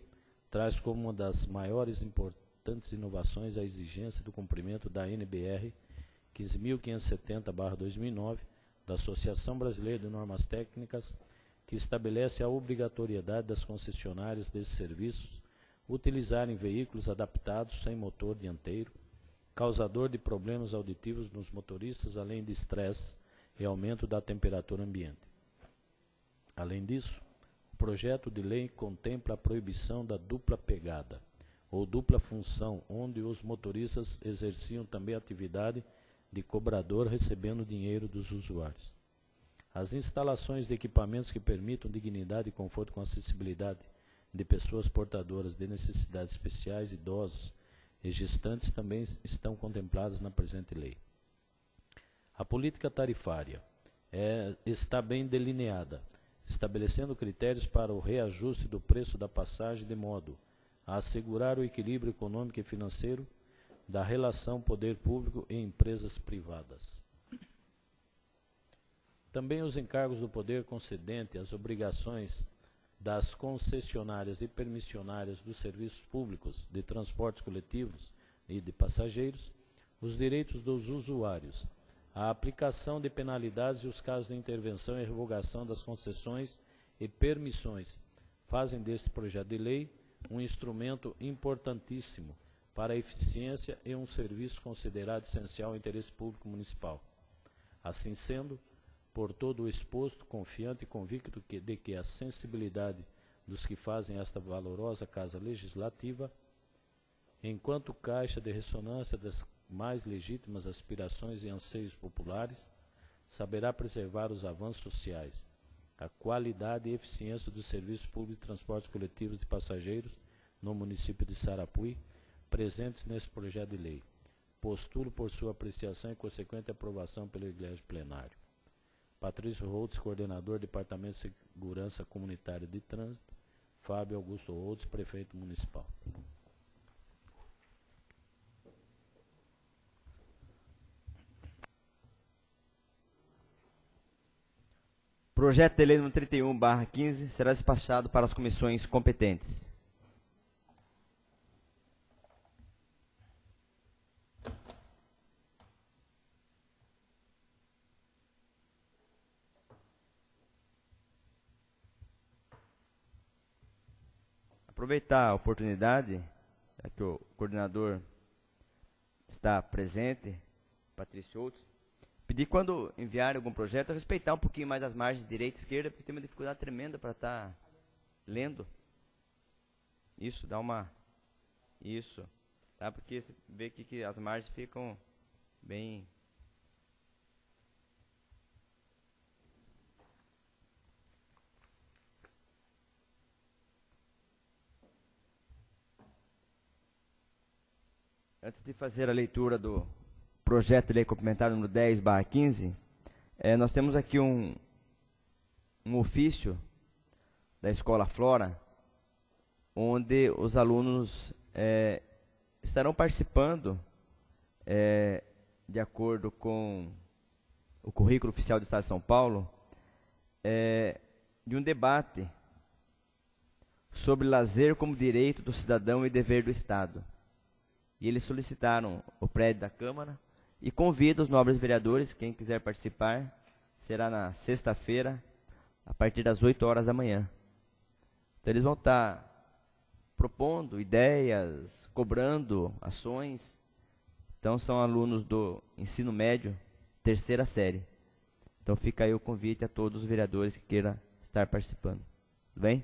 traz como uma das maiores e importantes inovações a exigência do cumprimento da NBR 15.570/2009, da Associação Brasileira de Normas Técnicas, que estabelece a obrigatoriedade das concessionárias desses serviços utilizarem veículos adaptados sem motor dianteiro, causador de problemas auditivos nos motoristas, além de estresse e aumento da temperatura ambiente. Além disso, o projeto de lei contempla a proibição da dupla pegada, ou dupla função, onde os motoristas exerciam também a atividade de cobrador recebendo dinheiro dos usuários. As instalações de equipamentos que permitam dignidade e conforto com acessibilidade de pessoas portadoras de necessidades especiais, idosos e gestantes também estão contempladas na presente lei. A política tarifária está bem delineada, estabelecendo critérios para o reajuste do preço da passagem de modo a assegurar o equilíbrio econômico e financeiro da relação poder público e empresas privadas. Também os encargos do poder concedente, as obrigações das concessionárias e permissionárias dos serviços públicos de transportes coletivos e de passageiros, os direitos dos usuários, a aplicação de penalidades e os casos de intervenção e revogação das concessões e permissões fazem deste projeto de lei um instrumento importantíssimo para a eficiência e um serviço considerado essencial ao interesse público municipal. Assim sendo, por todo o exposto, confiante e convicto de que a sensibilidade dos que fazem esta valorosa Casa Legislativa, enquanto caixa de ressonância das mais legítimas aspirações e anseios populares, saberá preservar os avanços sociais, a qualidade e eficiência dos serviços públicos de transportes coletivos de passageiros no município de Sarapuí, presentes nesse projeto de lei. Postulo por sua apreciação e consequente aprovação pelo Colégio Plenário. Patrício Holtz, coordenador do Departamento de Segurança Comunitária de Trânsito. Fábio Augusto Holtz, prefeito municipal. Projeto de lei número 31/15 será despachado para as comissões competentes. Aproveitar a oportunidade, já que o coordenador está presente, Patrício Outros, pedir quando enviar algum projeto, respeitar um pouquinho mais as margens direita e esquerda, porque tem uma dificuldade tremenda para estar lendo. Isso, dá uma... Isso, tá? Porque você vê aqui que as margens ficam bem... Antes de fazer a leitura do projeto de lei complementar número 10/15, nós temos aqui um ofício da Escola Flora, onde os alunos estarão participando, de acordo com o currículo oficial do Estado de São Paulo, de um debate sobre lazer como direito do cidadão e dever do Estado. E eles solicitaram o prédio da Câmara e convido os nobres vereadores, quem quiser participar, será na sexta-feira, a partir das 8 horas da manhã. Então eles vão estar propondo ideias, cobrando ações. Então são alunos do ensino médio, 3ª série. Então fica aí o convite a todos os vereadores que queiram estar participando. Tudo bem?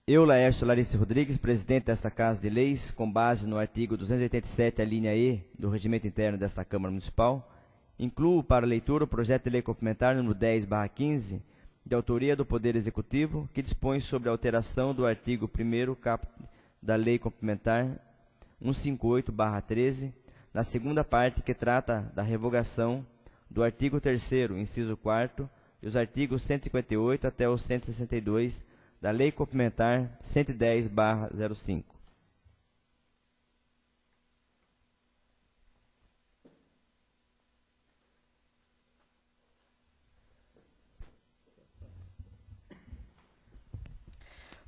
Eu, Laércio Larissa Rodrigues, presidente desta Casa de Leis, com base no artigo 287, a linha E do Regimento Interno desta Câmara Municipal, incluo para leitura o projeto de lei complementar número 10/15, de autoria do Poder Executivo, que dispõe sobre a alteração do artigo 1º caput da Lei Complementar 158/13, na segunda parte que trata da revogação do artigo 3º, inciso 4º, e os artigos 158 até o 162 da Lei Complementar 110/05.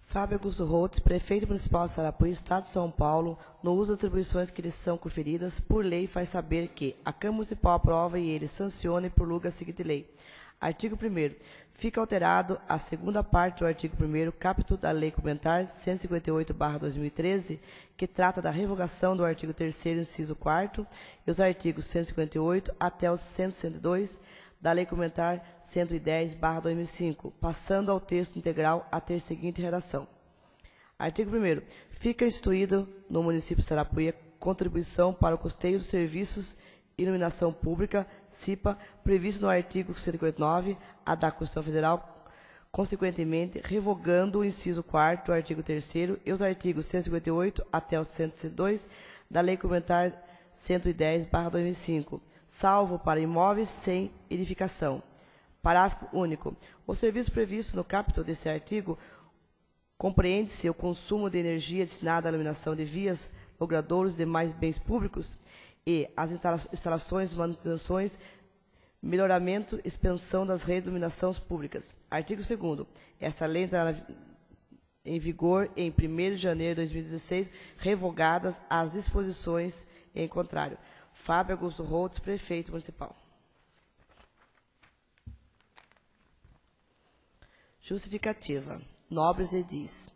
Fábio Augusto Holtz, prefeito municipal de Sarapuí, Estado de São Paulo, no uso das atribuições que lhe são conferidas por lei, faz saber que a Câmara Municipal aprova e ele sancione e promulga a seguinte lei. Artigo 1º. Fica alterado a segunda parte do artigo 1º, caput da Lei Complementar 158/2013, que trata da revogação do artigo 3º, inciso 4º, e os artigos 158 até o 162 da Lei Complementar 110/2005, passando ao texto integral a ter seguinte redação. Artigo 1º. Fica instituído no município de Sarapuí contribuição para o custeio dos serviços e iluminação pública, CIPA, previsto no artigo 149 da Constituição Federal, consequentemente, revogando o inciso 4º do artigo 3º e os artigos 158 até o 162 da Lei Complementar 110/2005, salvo para imóveis sem edificação. Parágrafo único. O serviço previsto no caput deste artigo compreende-se o consumo de energia destinada à iluminação de vias, logradouros e demais bens públicos e as instalações, manutenções, melhoramento e expansão das redes de iluminação públicas. Artigo 2º. Esta lei entrará em vigor em 1º de janeiro de 2016, revogadas as disposições em contrário. Fábio Augusto Holtz, Prefeito Municipal. Justificativa. Nobres edis.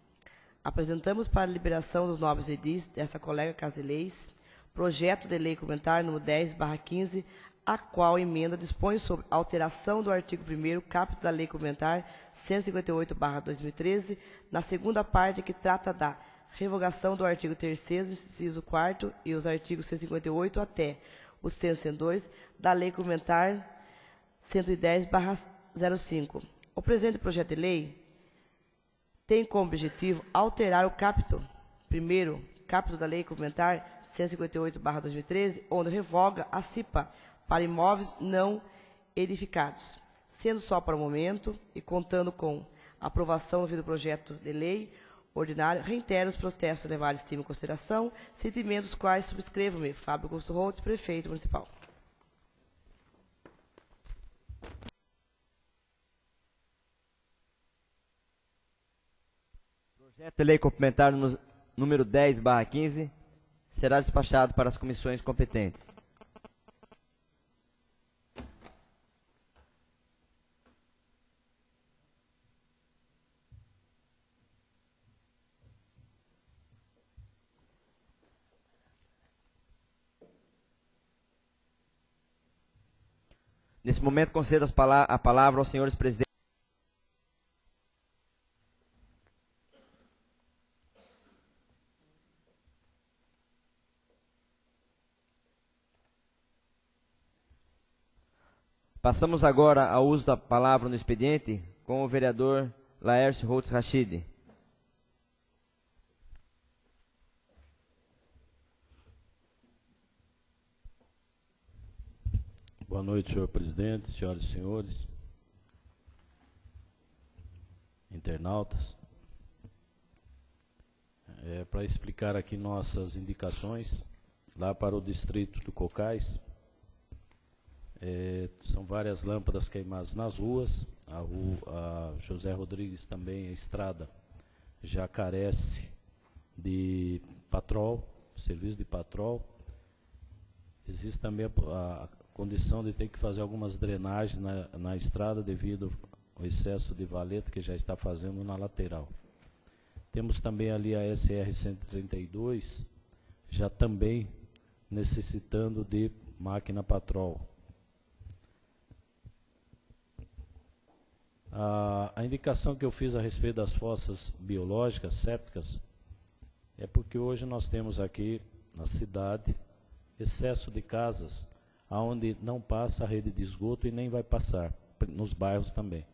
Apresentamos para a liberação dos nobres edis desta colega Casa de Leis, projeto de lei complementar número 10/15, a qual emenda dispõe sobre alteração do artigo 1º, caput da lei complementar 158/2013, na segunda parte que trata da revogação do artigo 3º, inciso 4º e os artigos 158 até o 102 da lei complementar 110/05. O presente projeto de lei tem como objetivo alterar o caput 1º, caput da lei complementar 158/2013, onde revoga a CIPA para imóveis não edificados, sendo só para o momento e contando com a aprovação do projeto de lei ordinário, reitero os protestos levados estima em consideração, sentimentos quais subscrevo-me, Fábio Augusto Holtz, Prefeito Municipal. Projeto de lei complementar número 10/15 será despachado para as comissões competentes. Nesse momento, concedo a palavra aos senhores presidentes. Passamos agora ao uso da palavra no expediente com o vereador Laércio Holtz Rachid. Boa noite, senhor presidente, senhoras e senhores, internautas. Para explicar aqui nossas indicações lá para o distrito do Cocais. São várias lâmpadas queimadas nas ruas. A José Rodrigues também, a estrada, já carece de patrol, serviço de patrol. Existe também a condição de ter que fazer algumas drenagens na estrada devido ao excesso de valeta que já está fazendo na lateral. Temos também ali a SR-132, já também necessitando de máquina patrol. A indicação que eu fiz a respeito das fossas biológicas, sépticas, é porque hoje nós temos aqui na cidade excesso de casas onde não passa a rede de esgoto e nem vai passar, nos bairros também.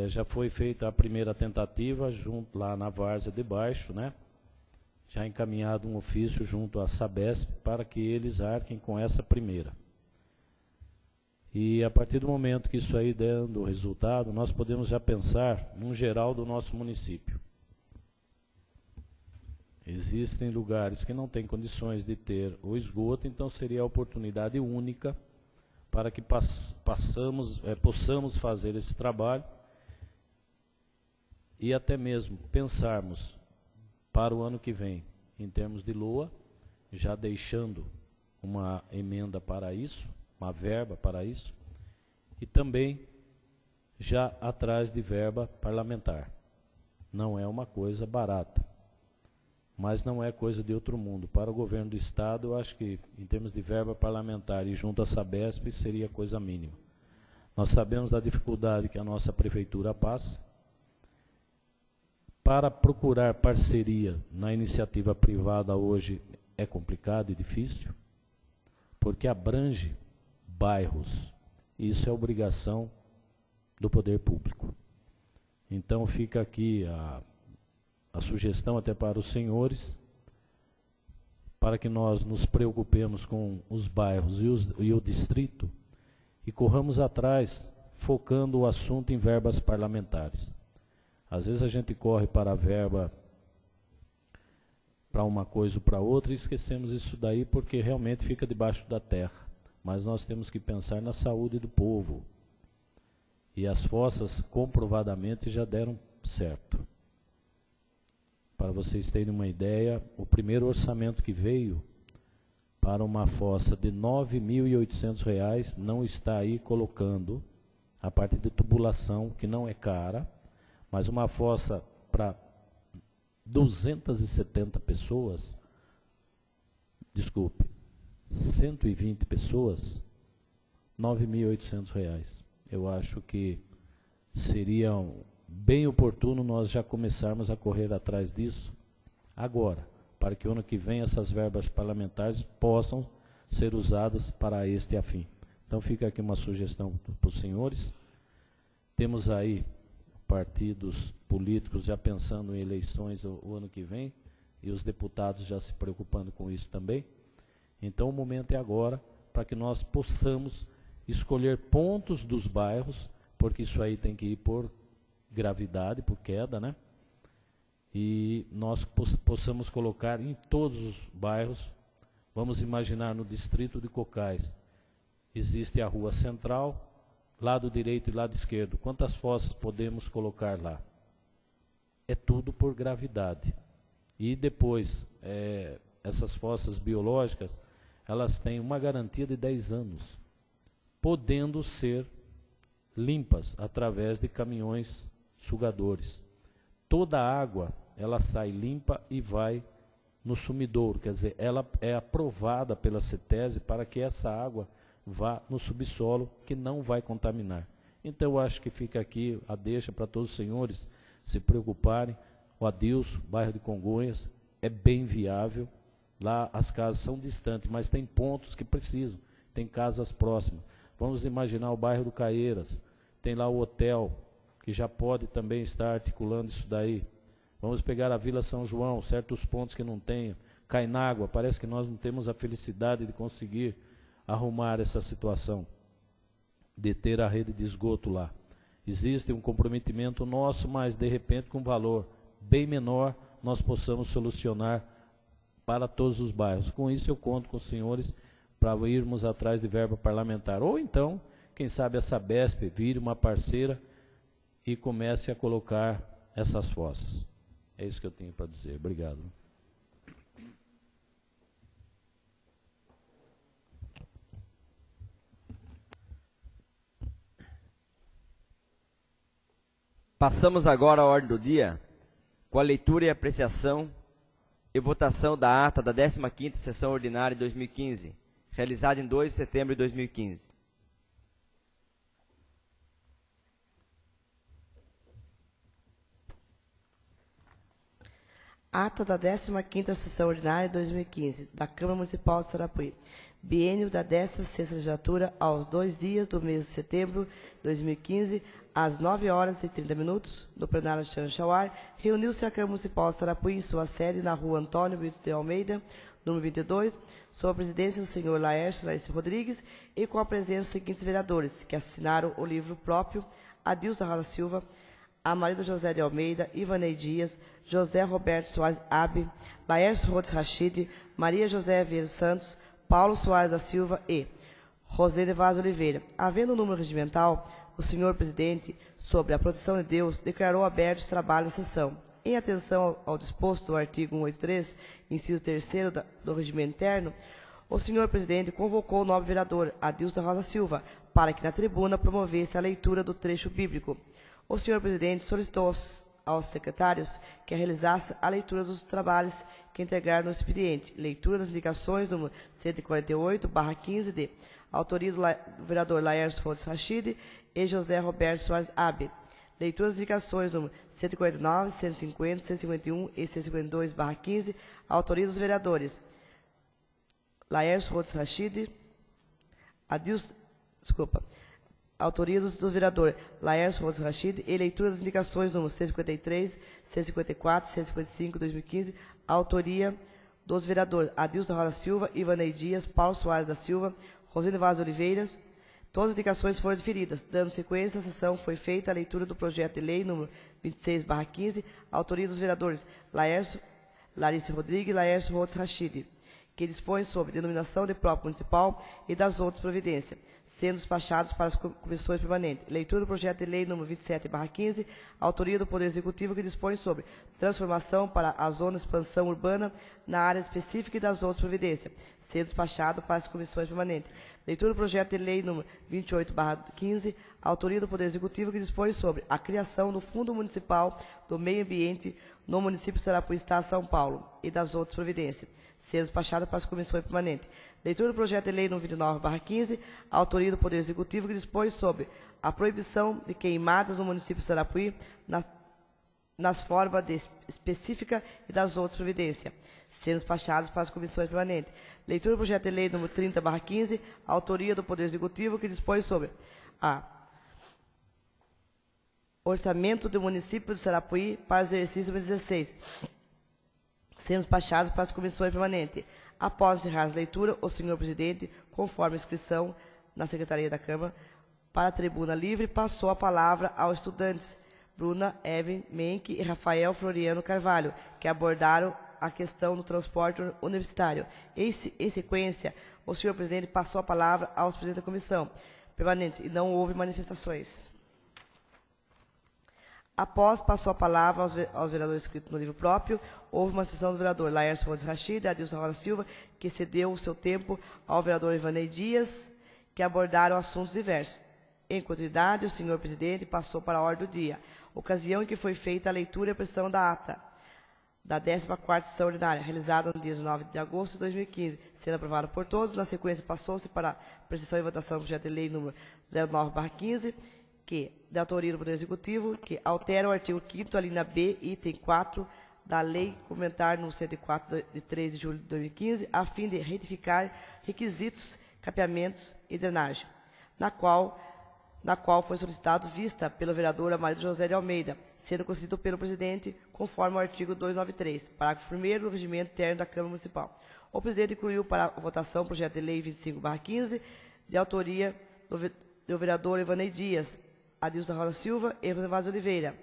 Já foi feita a primeira tentativa junto lá na várzea de baixo, né? Já encaminhado um ofício junto à Sabesp para que eles arquem com essa primeira. E a partir do momento que isso aí dando resultado, nós podemos já pensar num geral do nosso município. Existem lugares que não têm condições de ter o esgoto, então seria a oportunidade única para que possamos fazer esse trabalho e até mesmo pensarmos para o ano que vem, em termos de LOA, já deixando uma emenda para isso, uma verba para isso, e também já atrás de verba parlamentar. Não é uma coisa barata, mas não é coisa de outro mundo. Para o governo do Estado, eu acho que, em termos de verba parlamentar e junto à Sabesp, seria coisa mínima. Nós sabemos da dificuldade que a nossa prefeitura passa. Para procurar parceria na iniciativa privada hoje é complicado e difícil, porque abrange bairros. Isso é obrigação do poder público. Então fica aqui a sugestão até para os senhores, para que nós nos preocupemos com os bairros e o distrito e corramos atrás, focando o assunto em verbas parlamentares. Às vezes a gente corre para a verba para uma coisa ou para outra e esquecemos isso daí porque realmente fica debaixo da terra. Mas nós temos que pensar na saúde do povo. E as fossas comprovadamente já deram certo. Para vocês terem uma ideia, o primeiro orçamento que veio para uma fossa de R$ 9.800 não está aí colocando a parte de tubulação, que não é cara, mas uma fossa para 270 pessoas, desculpe, 120 pessoas, R$ 9.800. Eu acho que seria bem oportuno nós já começarmos a correr atrás disso agora, para que o ano que vem essas verbas parlamentares possam ser usadas para este afim. Então fica aqui uma sugestão para os senhores. Temos aí partidos políticos já pensando em eleições o ano que vem, e os deputados já se preocupando com isso também. Então o momento é agora, para que nós possamos escolher pontos dos bairros, porque isso aí tem que ir por gravidade, por queda, né? E nós possamos colocar em todos os bairros. Vamos imaginar no distrito de Cocais, existe a rua central, lado direito e lado esquerdo. Quantas fossas podemos colocar lá? É tudo por gravidade. E depois, essas fossas biológicas, elas têm uma garantia de 10 anos, podendo ser limpas através de caminhões sugadores. Toda a água, ela sai limpa e vai no sumidouro, quer dizer, ela é aprovada pela CETESB para que essa água vá no subsolo, que não vai contaminar. Então eu acho que fica aqui a deixa para todos os senhores se preocuparem. O Adilson, bairro de Congonhas, é bem viável. Lá as casas são distantes, mas tem pontos que precisam, tem casas próximas. Vamos imaginar o bairro do Caeiras, tem lá o hotel, que já pode também estar articulando isso daí. Vamos pegar a Vila São João, certos pontos que não tem. Cainágua, parece que nós não temos a felicidade de conseguir arrumar essa situação, de ter a rede de esgoto lá. Existe um comprometimento nosso, mas de repente com valor bem menor, nós possamos solucionar para todos os bairros. Com isso eu conto com os senhores para irmos atrás de verba parlamentar. Ou então, quem sabe a Sabesp vire uma parceira e comece a colocar essas fossas. É isso que eu tenho para dizer. Obrigado. Passamos agora à ordem do dia, com a leitura e apreciação e votação da ata da 15ª Sessão Ordinária de 2015, realizada em 2 de setembro de 2015. Ata da 15ª Sessão Ordinária de 2015, da Câmara Municipal de Sarapuí. Biênio da 16ª Legislatura, aos 2 dias do mês de setembro de 2015, às 9h30, no plenário de Xanxauar, reuniu-se a Câmara Municipal de Sarapuí em sua sede na rua Antônio Brito de Almeida, número 22, sob a presidência do senhor Laércio Rodrigues e com a presença dos seguintes vereadores, que assinaram o livro próprio: Adilson da Rosa Silva, Amarida José de Almeida, Ivanei Dias, José Roberto Soares Abe, Laércio Rodes Rachid, Maria José Vieira Santos, Paulo Soares da Silva e Rosilene Vaz Oliveira. Havendo o número regimental, o senhor presidente, sobre a proteção de Deus, declarou aberto os trabalhos da sessão. Em atenção ao disposto do artigo 183, inciso 3º do regimento interno, o senhor presidente convocou o nobre vereador, Adilson da Rosa Silva, para que na tribuna promovesse a leitura do trecho bíblico. O senhor presidente solicitou aos secretários que realizasse a leitura dos trabalhos que entregaram no expediente. Leitura das indicações número 148/15D. Autoria do vereador Laércio Rodes Rachid e José Roberto Soares Abe. Leitura das indicações número 149, 150, 151 e 152/15. Autoria dos vereadores Laércio Rodes Rachid, autoria dos vereadores Laércio Rodes Rachid e leitura das indicações números 153, 154, 155, 2015, autoria dos vereadores Adilson da Rosa Silva, Ivanei Dias, Paulo Soares da Silva, Rosine Vaz Oliveira. Todas as indicações foram deferidas. Dando sequência, a sessão foi feita a leitura do projeto de lei número 26/15, autoria dos vereadores Laércio, Larice Rodrigues e Laércio Rodes Rachid, que dispõe sobre denominação de próprio municipal e das outras providências, sendo despachados para as comissões permanentes. Leitura do projeto de lei número 27/15, autoria do Poder Executivo, que dispõe sobre transformação para a zona de expansão urbana na área específica e das outras providências, sendo despachado para as comissões permanentes. Leitura do projeto de lei número 28/15, autoria do Poder Executivo, que dispõe sobre a criação do Fundo Municipal do Meio Ambiente no município de Sarapuí, Estado de São Paulo, e das outras providências, sendo despachado para as comissões permanentes. Leitura do projeto de lei número 29/15, autoria do Poder Executivo, que dispõe sobre a proibição de queimadas no município de Sarapuí nas formas específicas e das outras providências, sendo despachados para as comissões permanentes. Leitura do projeto de lei número 30/15, autoria do Poder Executivo, que dispõe sobre a orçamento do município de Sarapuí para o exercício 2016, sendo despachados para as comissões permanentes. Após encerrar a leitura, o senhor presidente, conforme a inscrição na Secretaria da Câmara, para a tribuna livre, passou a palavra aos estudantes Bruna Evelyn Menck e Rafael Floriano Carvalho, que abordaram a questão do transporte universitário. Em sequência, o senhor presidente passou a palavra aos presidentes da comissão permanentes e não houve manifestações. Após passou a palavra aos vereadores inscritos no livro próprio, houve uma sessão do vereador Laércio Fontes Rachid e Adilson Rosa Silva, que cedeu o seu tempo ao vereador Ivanei Dias, que abordaram assuntos diversos. Em continuidade, o senhor presidente passou para a ordem do dia, ocasião em que foi feita a leitura e impressão da ata da 14ª sessão ordinária, realizada no dia 19 de agosto de 2015, sendo aprovada por todos. Na sequência, passou-se para a apreciação e votação do projeto de lei número 09/15, que, da autoria do Poder Executivo, que altera o artigo 5º, a linha B, item 4, da Lei Complementar número 104, de 3 de julho de 2015, a fim de retificar requisitos, capeamentos e drenagem, na qual foi solicitado vista pelo vereador Amarildo José de Almeida, sendo concedido pelo presidente, conforme o artigo 293, parágrafo 1º do regimento interno da Câmara Municipal. O presidente incluiu para a votação o projeto de lei 25/15, de autoria do vereador Ivanei Dias, Adilson Rosa Silva e José Vaz Oliveira,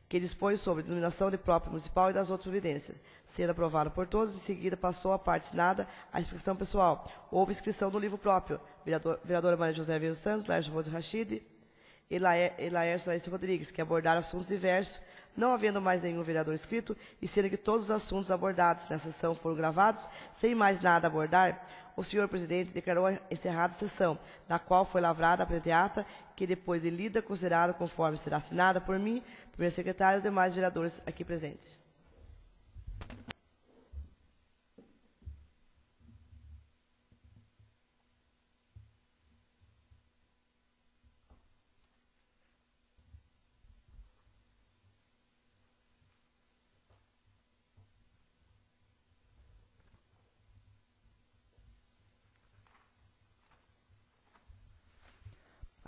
que dispõe sobre denominação de próprio municipal e das outras providências. Sendo aprovado por todos, em seguida passou a parte assinada a inscrição pessoal. Houve inscrição no livro próprio. Vereadora Maria José Veio Santos, Laércio Fontes Rachid e Laércio Larissa Rodrigues, que abordaram assuntos diversos, não havendo mais nenhum vereador inscrito, e sendo que todos os assuntos abordados na sessão foram gravados, sem mais nada a abordar, o senhor presidente declarou encerrada a sessão, na qual foi lavrada a presente ata, que depois de lida, considerada conforme será assinada por mim, primeiro secretário e os demais vereadores aqui presentes.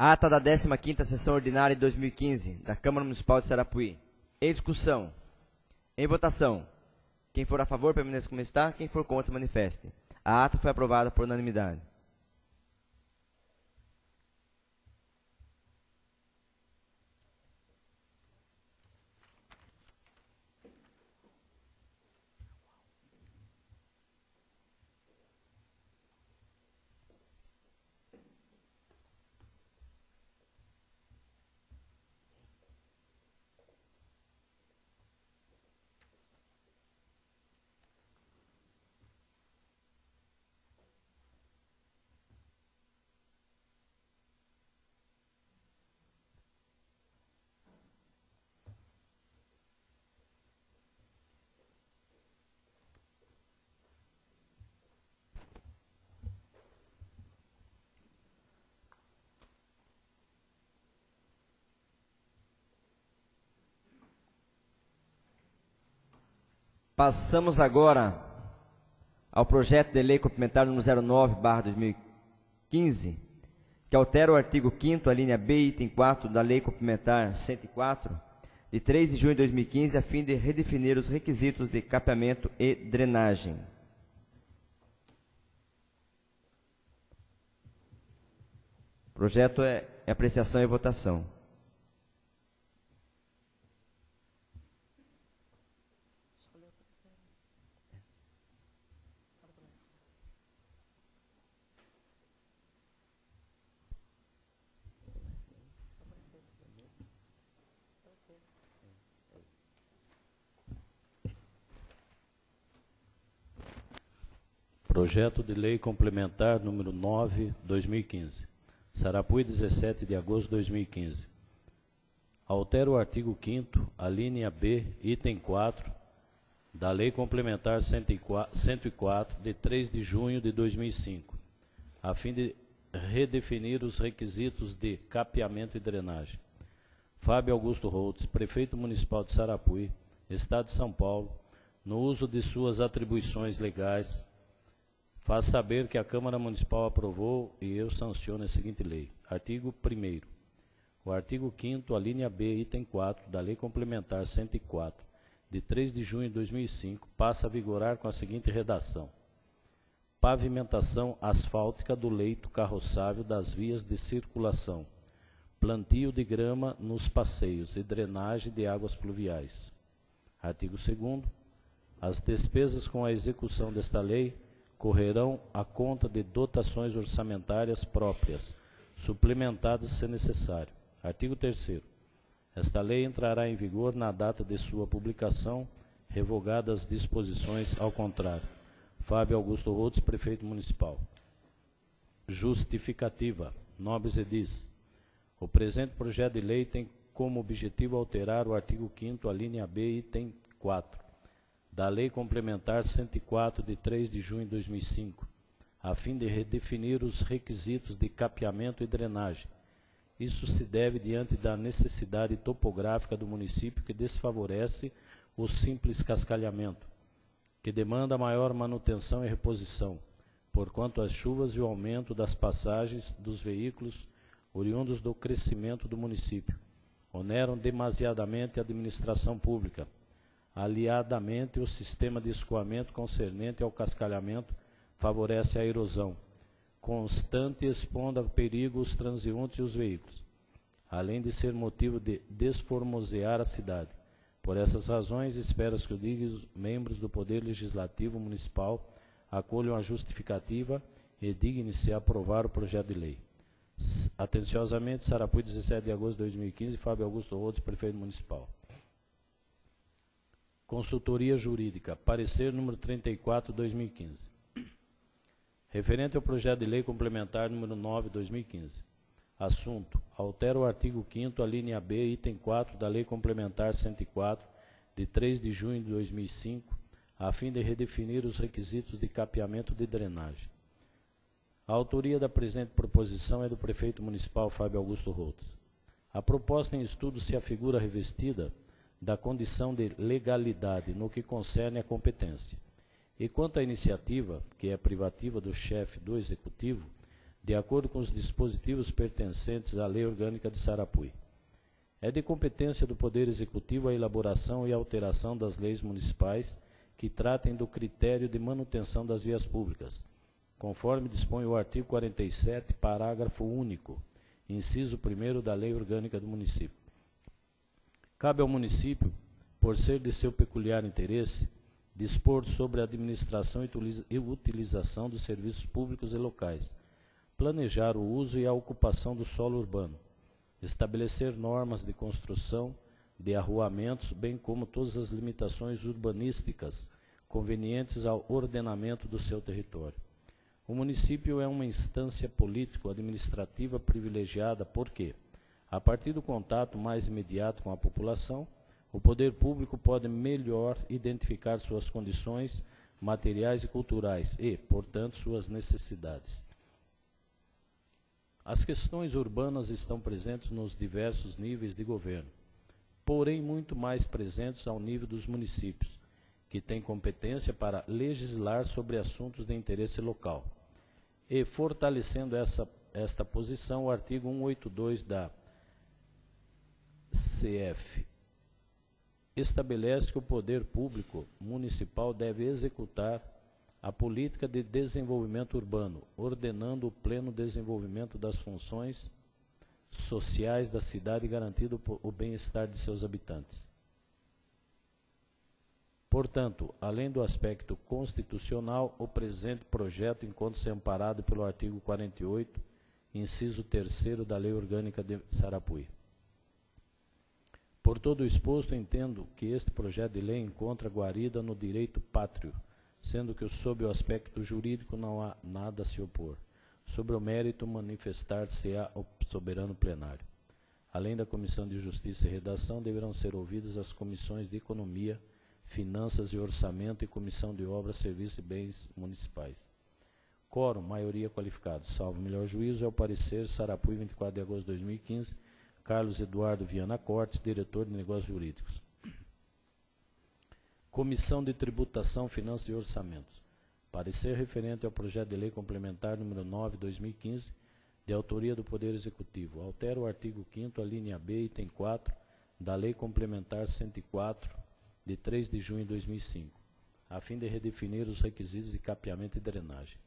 Ata da 15ª sessão ordinária de 2015 da Câmara Municipal de Sarapuí. Em discussão. Em votação. Quem for a favor, permaneça como está. Quem for contra, manifeste. A ata foi aprovada por unanimidade. Passamos agora ao projeto de lei complementar número 09/2015, que altera o artigo 5º, a linha B, item 4 da Lei Complementar 104, de 3 de junho de 2015, a fim de redefinir os requisitos de capeamento e drenagem. O projeto é apreciação e votação. Projeto de Lei Complementar número 9, 2015. Sarapuí, 17 de agosto de 2015. Altera o artigo 5º, a linha B, item 4, da Lei Complementar 104, de 3 de junho de 2005, a fim de redefinir os requisitos de capeamento e drenagem. Fábio Augusto Holtz, Prefeito Municipal de Sarapuí, Estado de São Paulo, no uso de suas atribuições legais, faz saber que a Câmara Municipal aprovou e eu sanciono a seguinte lei. Artigo 1º. O artigo 5º, a linha B, item 4, da Lei Complementar 104, de 3 de junho de 2005, passa a vigorar com a seguinte redação. Pavimentação asfáltica do leito carroçável das vias de circulação, plantio de grama nos passeios e drenagem de águas pluviais. Artigo 2º. As despesas com a execução desta lei correrão à conta de dotações orçamentárias próprias, suplementadas se necessário. Artigo 3º. Esta lei entrará em vigor na data de sua publicação, revogadas as disposições ao contrário. Fábio Augusto Holtz, Prefeito Municipal. Justificativa. Nobres edis. O presente projeto de lei tem como objetivo alterar o artigo 5º, a linha B, item 4, da Lei Complementar 104, de 3 de junho de 2005, a fim de redefinir os requisitos de capeamento e drenagem. Isso se deve diante da necessidade topográfica do município que desfavorece o simples cascalhamento, que demanda maior manutenção e reposição, porquanto as chuvas e o aumento das passagens dos veículos oriundos do crescimento do município oneram demasiadamente a administração pública, aliadamente o sistema de escoamento concernente ao cascalhamento favorece a erosão, constante expondo a perigo os transeuntes e os veículos, além de ser motivo de desformosear a cidade. Por essas razões, espero que os dignos membros do Poder Legislativo Municipal acolham a justificativa e dignem-se a aprovar o projeto de lei. Atenciosamente, Sarapuí, 17 de agosto de 2015, Fábio Augusto Holtz, Prefeito Municipal. Consultoria Jurídica, parecer número 34, 2015. Referente ao projeto de lei complementar número 9, 2015. Assunto: altera o artigo 5º, a linha B, item 4 da Lei Complementar 104, de 3 de junho de 2005, a fim de redefinir os requisitos de capeamento de drenagem. A autoria da presente proposição é do Prefeito Municipal Fábio Augusto Holtz. A proposta em estudo se afigura revestida da condição de legalidade no que concerne à competência. E quanto à iniciativa, que é privativa do chefe do Executivo, de acordo com os dispositivos pertencentes à Lei Orgânica de Sarapuí. É de competência do Poder Executivo a elaboração e alteração das leis municipais que tratem do critério de manutenção das vias públicas, conforme dispõe o artigo 47, parágrafo único, inciso 1º da Lei Orgânica do Município. Cabe ao município, por ser de seu peculiar interesse, dispor sobre a administração e utilização dos serviços públicos e locais, planejar o uso e a ocupação do solo urbano, estabelecer normas de construção, de arruamentos, bem como todas as limitações urbanísticas convenientes ao ordenamento do seu território. O município é uma instância político-administrativa privilegiada porque, a partir do contato mais imediato com a população, o poder público pode melhor identificar suas condições materiais e culturais e, portanto, suas necessidades. As questões urbanas estão presentes nos diversos níveis de governo, porém muito mais presentes ao nível dos municípios, que têm competência para legislar sobre assuntos de interesse local. E, fortalecendo esta posição, o artigo 182 da CF estabelece que o poder público municipal deve executar a política de desenvolvimento urbano, ordenando o pleno desenvolvimento das funções sociais da cidade e garantindo o bem-estar de seus habitantes. Portanto, além do aspecto constitucional, o presente projeto encontra-se amparado pelo artigo 48, inciso 3º da Lei Orgânica de Sarapuí. Por todo o exposto, entendo que este projeto de lei encontra guarida no direito pátrio, sendo que sob o aspecto jurídico não há nada a se opor. Sobre o mérito, manifestar-se-á o soberano plenário. Além da Comissão de Justiça e Redação, deverão ser ouvidas as comissões de Economia, Finanças e Orçamento e Comissão de Obras, Serviços e Bens Municipais. Quórum, maioria qualificada. Salvo melhor juízo, é o parecer Sarapui, 24 de agosto de 2015, Carlos Eduardo Viana Cortes, diretor de Negócios Jurídicos. Comissão de Tributação, Finanças e Orçamentos. Parecer referente ao projeto de lei complementar número 9/2015, de autoria do Poder Executivo. Altera o artigo 5º, a linha B, item 4, da Lei Complementar 104, de 3 de junho de 2005, a fim de redefinir os requisitos de capeamento e drenagem.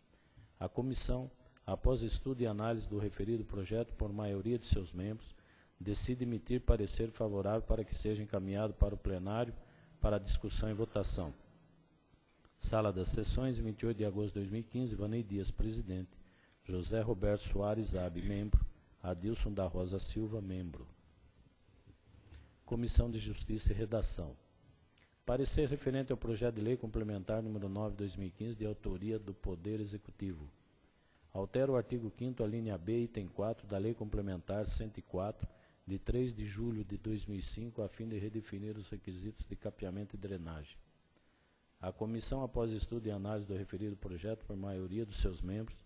A comissão, após estudo e análise do referido projeto por maioria de seus membros, decide emitir parecer favorável para que seja encaminhado para o plenário para discussão e votação. Sala das Sessões, 28 de agosto de 2015, Vanei Dias, presidente. José Roberto Soares Abe, membro. Adilson da Rosa Silva, membro. Comissão de Justiça e Redação. Parecer referente ao projeto de lei complementar número 9/2015, de autoria do Poder Executivo. Altera o artigo 5º, a linha B, item 4, da Lei Complementar 104, de 3 de julho de 2005, a fim de redefinir os requisitos de capeamento e drenagem. A comissão, após estudo e análise do referido projeto por maioria dos seus membros,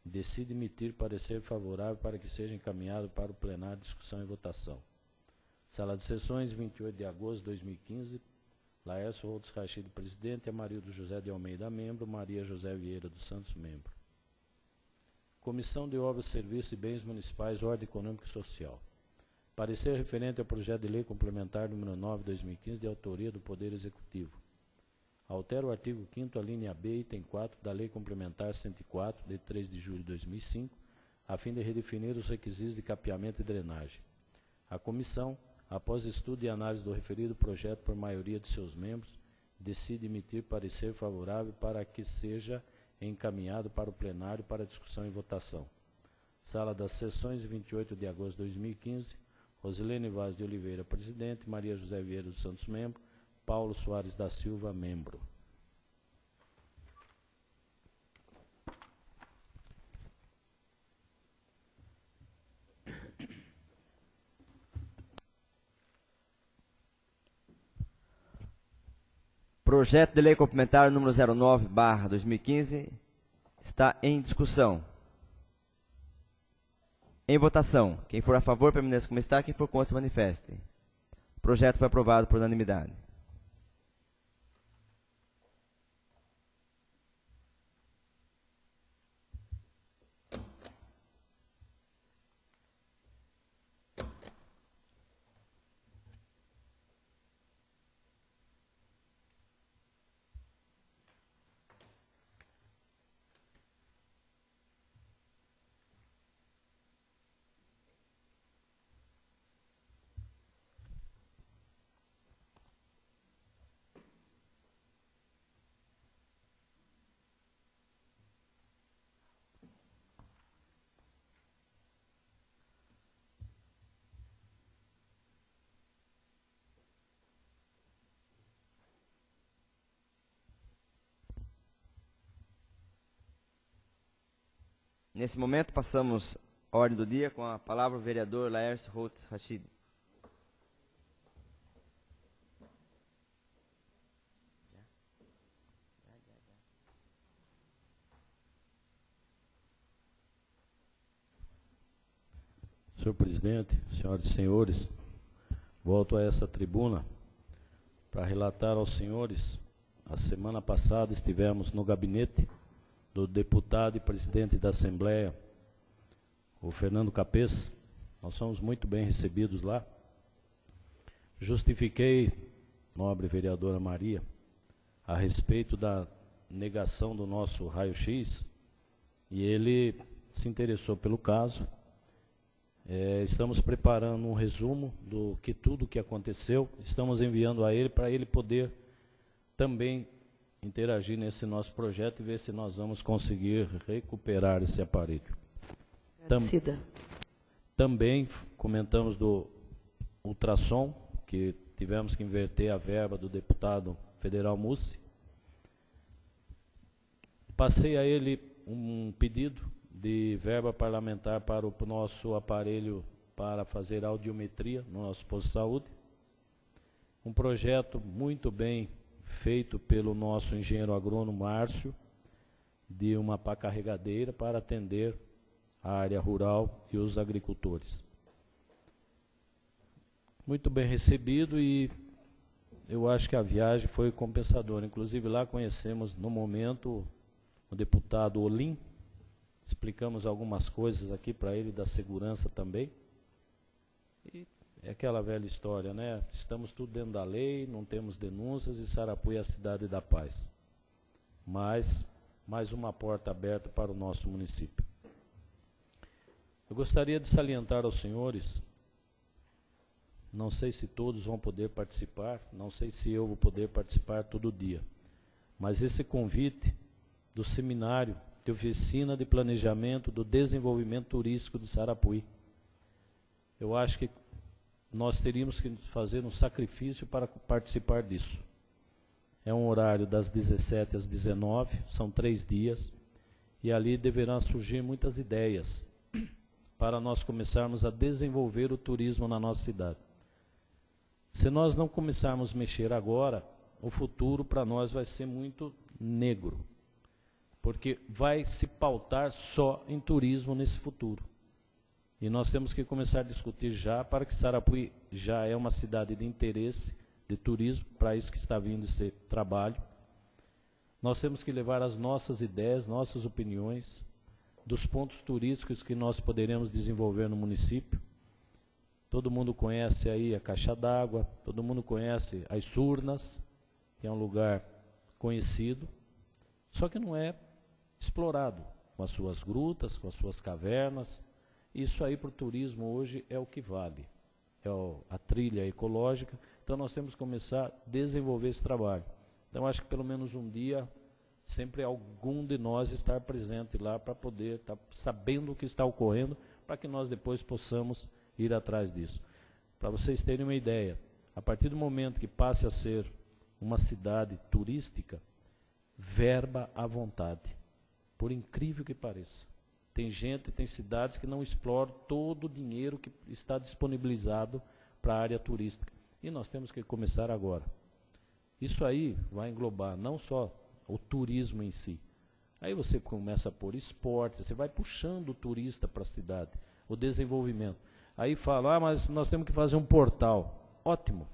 decide emitir parecer favorável para que seja encaminhado para o plenário de discussão e votação. Sala de Sessões, 28 de agosto de 2015, Laércio Holtz Rachid, presidente, Amarildo José de Almeida, membro, Maria José Vieira dos Santos, membro. Comissão de Obras, Serviços e Bens Municipais, Ordem Econômica e Social. Parecer referente ao projeto de lei complementar número 9/2015, de autoria do Poder Executivo. Altera o artigo 5º, a linha B, item 4, da Lei Complementar 104, de 3 de julho de 2005, a fim de redefinir os requisitos de capeamento e drenagem. A comissão, após estudo e análise do referido projeto por maioria de seus membros, decide emitir parecer favorável para que seja encaminhado para o plenário para discussão e votação. Sala das Sessões, 28 de agosto de 2015, Rosilene Vaz de Oliveira, presidente, Maria José Vieira dos Santos, membro, Paulo Soares da Silva, membro. Projeto de lei complementar número 09/2015 está em discussão. Em votação. Quem for a favor, permaneça como está. Quem for contra, se manifeste. O projeto foi aprovado por unanimidade. Nesse momento, passamos a ordem do dia com a palavra o vereador Laércio Holtz Rachid. Senhor presidente, senhoras e senhores, volto a essa tribuna para relatar aos senhores. A semana passada estivemos no gabinete do deputado e presidente da Assembleia, o Fernando Capês. Nós somos muito bem recebidos lá. Justifiquei, nobre vereadora Maria, a respeito da negação do nosso raio-x, e ele se interessou pelo caso. Estamos preparando um resumo do que tudo que aconteceu, estamos enviando a ele para ele poder também interagir nesse nosso projeto e ver se nós vamos conseguir recuperar esse aparelho. Também comentamos do ultrassom, que tivemos que inverter a verba do deputado federal Mussi. Passei a ele um pedido de verba parlamentar para o nosso aparelho para fazer audiometria no nosso posto de saúde. Um projeto muito bem feito pelo nosso engenheiro agrônomo Márcio, de uma pá carregadeira para atender a área rural e os agricultores. Muito bem recebido e eu acho que a viagem foi compensadora. Inclusive lá conhecemos no momento o deputado Olim, explicamos algumas coisas aqui para ele da segurança também. E é aquela velha história, né? Estamos tudo dentro da lei, não temos denúncias e Sarapuí é a cidade da paz. Mas mais uma porta aberta para o nosso município. Eu gostaria de salientar aos senhores, não sei se todos vão poder participar, não sei se eu vou poder participar todo dia, mas esse convite do seminário de oficina de planejamento do desenvolvimento turístico de Sarapuí. Eu acho que nós teríamos que fazer um sacrifício para participar disso. É um horário das 17 às 19, são 3 dias, e ali deverão surgir muitas ideias para nós começarmos a desenvolver o turismo na nossa cidade. Se nós não começarmos a mexer agora, o futuro para nós vai ser muito negro, porque vai se pautar só em turismo nesse futuro. E nós temos que começar a discutir já, para que Sarapuí já é uma cidade de interesse de turismo, para isso que está vindo esse trabalho. Nós temos que levar as nossas ideias, nossas opiniões, dos pontos turísticos que nós poderemos desenvolver no município. Todo mundo conhece aí a Caixa d'Água, todo mundo conhece as Surnas, que é um lugar conhecido, só que não é explorado, com as suas grutas, com as suas cavernas. Isso aí para o turismo hoje é o que vale, é a trilha ecológica. Então nós temos que começar a desenvolver esse trabalho. Então acho que pelo menos um dia, sempre algum de nós estar presente lá para poder estar sabendo o que está ocorrendo, para que nós depois possamos ir atrás disso. Para vocês terem uma ideia, a partir do momento que passe a ser uma cidade turística, verba à vontade, por incrível que pareça. Tem gente, tem cidades que não exploram todo o dinheiro que está disponibilizado para a área turística. E nós temos que começar agora. Isso aí vai englobar não só o turismo em si. Aí você começa a pôr esporte, você vai puxando o turista para a cidade, o desenvolvimento. Aí fala, mas nós temos que fazer um portal. Ótimo.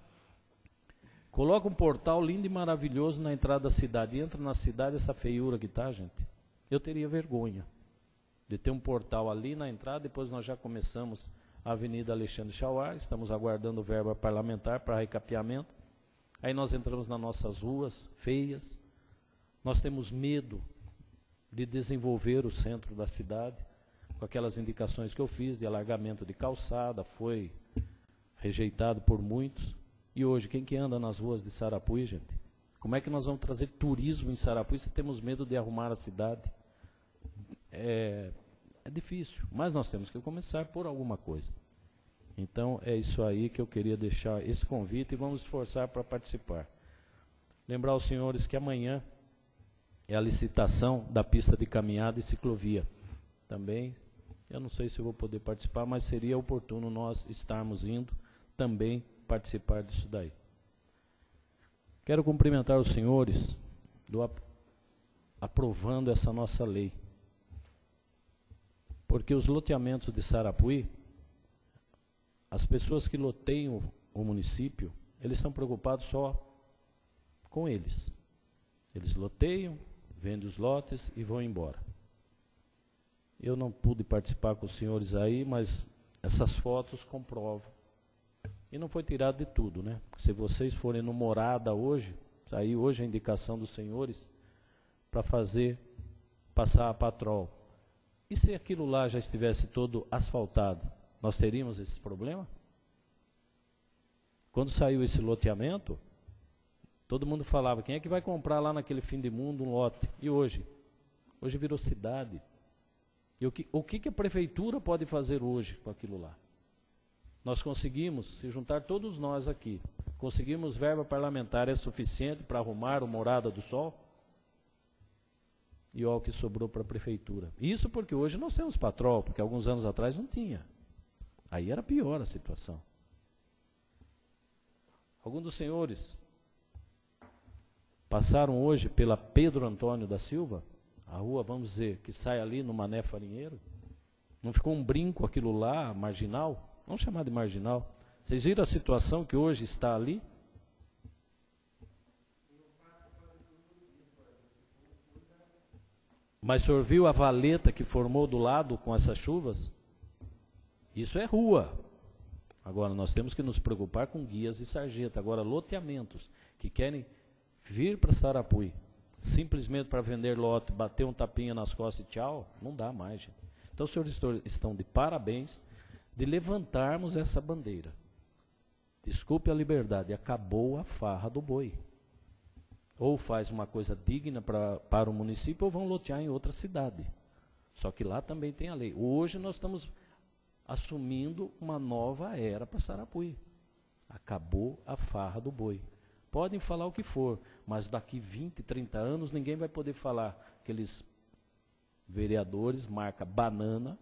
Coloca um portal lindo e maravilhoso na entrada da cidade. Entra na cidade, essa feiura que está, gente. Eu teria vergonha de ter um portal ali na entrada. Depois nós já começamos a Avenida Alexandre Chauar, estamos aguardando verba parlamentar para recapeamento. Aí nós entramos nas nossas ruas feias. Nós temos medo de desenvolver o centro da cidade, com aquelas indicações que eu fiz de alargamento de calçada, foi rejeitado por muitos. E hoje, quem que anda nas ruas de Sarapuí, gente? Como é que nós vamos trazer turismo em Sarapuí se temos medo de arrumar a cidade? É difícil, mas nós temos que começar por alguma coisa. Então, é isso aí que eu queria deixar esse convite e vamos esforçar para participar. Lembrar aos senhores que amanhã é a licitação da pista de caminhada e ciclovia. Também, eu não sei se eu vou poder participar, mas seria oportuno nós estarmos indo também participar disso daí. Quero cumprimentar os senhores aprovando essa nossa lei. Porque os loteamentos de Sarapuí, as pessoas que loteiam o município, eles estão preocupados só com eles. Eles loteiam, vendem os lotes e vão embora. Eu não pude participar com os senhores aí, mas essas fotos comprovam. E não foi tirado de tudo, né? Se vocês forem no Morada hoje, aí hoje a indicação dos senhores para passar a patrol. E se aquilo lá já estivesse todo asfaltado, nós teríamos esse problema? Quando saiu esse loteamento, todo mundo falava, quem é que vai comprar lá naquele fim de mundo um lote? E hoje? Hoje virou cidade. E o que a prefeitura pode fazer hoje com aquilo lá? Nós conseguimos, se juntar todos nós aqui, conseguimos verba parlamentar suficiente para arrumar o Morada do Sol? e olha o que sobrou para a prefeitura. Isso porque hoje nós temos patrol, porque alguns anos atrás não tinha. Aí era pior a situação. Alguns dos senhores passaram hoje pela Pedro Antônio da Silva, a rua, vamos dizer, que sai ali no Mané Farinheiro. Não ficou um brinco aquilo lá, marginal? Vamos chamar de marginal. Vocês viram a situação que hoje está ali? Mas o senhor viu a valeta que formou do lado com essas chuvas? Isso é rua. Agora, nós temos que nos preocupar com guias e sarjeta. Agora, loteamentos que querem vir para Sarapuí, simplesmente para vender lote, bater um tapinha nas costas e tchau, não dá mais, gente. Então, os senhores estão de parabéns de levantarmos essa bandeira. Desculpe a liberdade, acabou a farra do boi. Ou faz uma coisa digna para o município, ou vão lotear em outra cidade. Só que lá também tem a lei. Hoje nós estamos assumindo uma nova era para Sarapuí. Acabou a farra do boi. Podem falar o que for, mas daqui 20, 30 anos ninguém vai poder falar que aqueles vereadores, marca banana,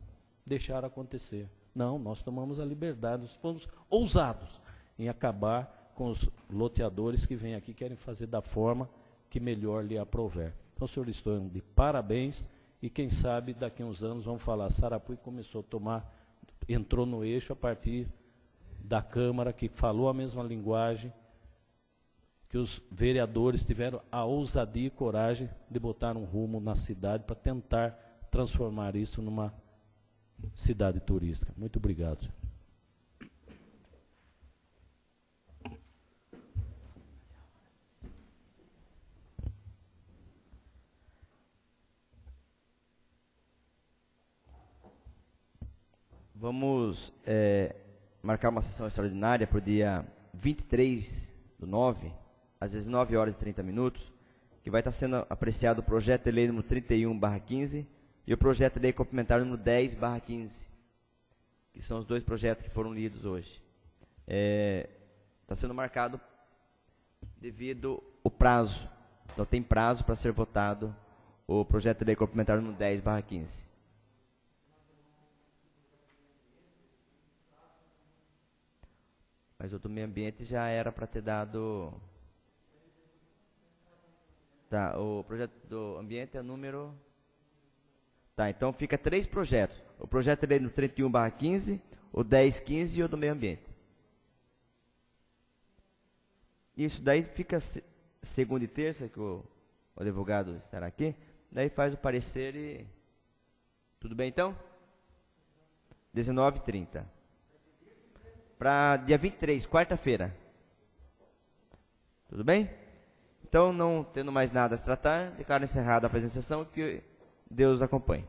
deixaram acontecer. Não, nós tomamos a liberdade, nós fomos ousados em acabar com os loteadores que vêm aqui e querem fazer da forma que melhor lhe aprouver. Então, senhores, estou de parabéns e quem sabe daqui a uns anos vamos falar, Sarapuí começou a tomar, entrou no eixo a partir da Câmara que falou a mesma linguagem, que os vereadores tiveram a ousadia e coragem de botar um rumo na cidade para tentar transformar isso numa cidade turística. Muito obrigado. Vamos marcar uma sessão extraordinária para o dia 23/9, às 19h30, que vai estar sendo apreciado o projeto de lei número 31/15 e o projeto de lei complementar número 10/15, que são os dois projetos que foram lidos hoje. Está sendo marcado devido ao prazo. Então tem prazo para ser votado o projeto de lei complementar número 10/15. Mas o do meio ambiente já era para ter dado... Tá, o projeto do ambiente é o número... Tá, então fica 3 projetos. O projeto de lei no 31/15, o 10/15 e o do meio ambiente. Isso daí fica segunda e terça, que o advogado estará aqui. Daí faz o parecer e... Tudo bem então? 19h30. Para dia 23, quarta-feira. Tudo bem? Então, não tendo mais nada a se tratar, declaro encerrada a apresentação, que Deus acompanhe.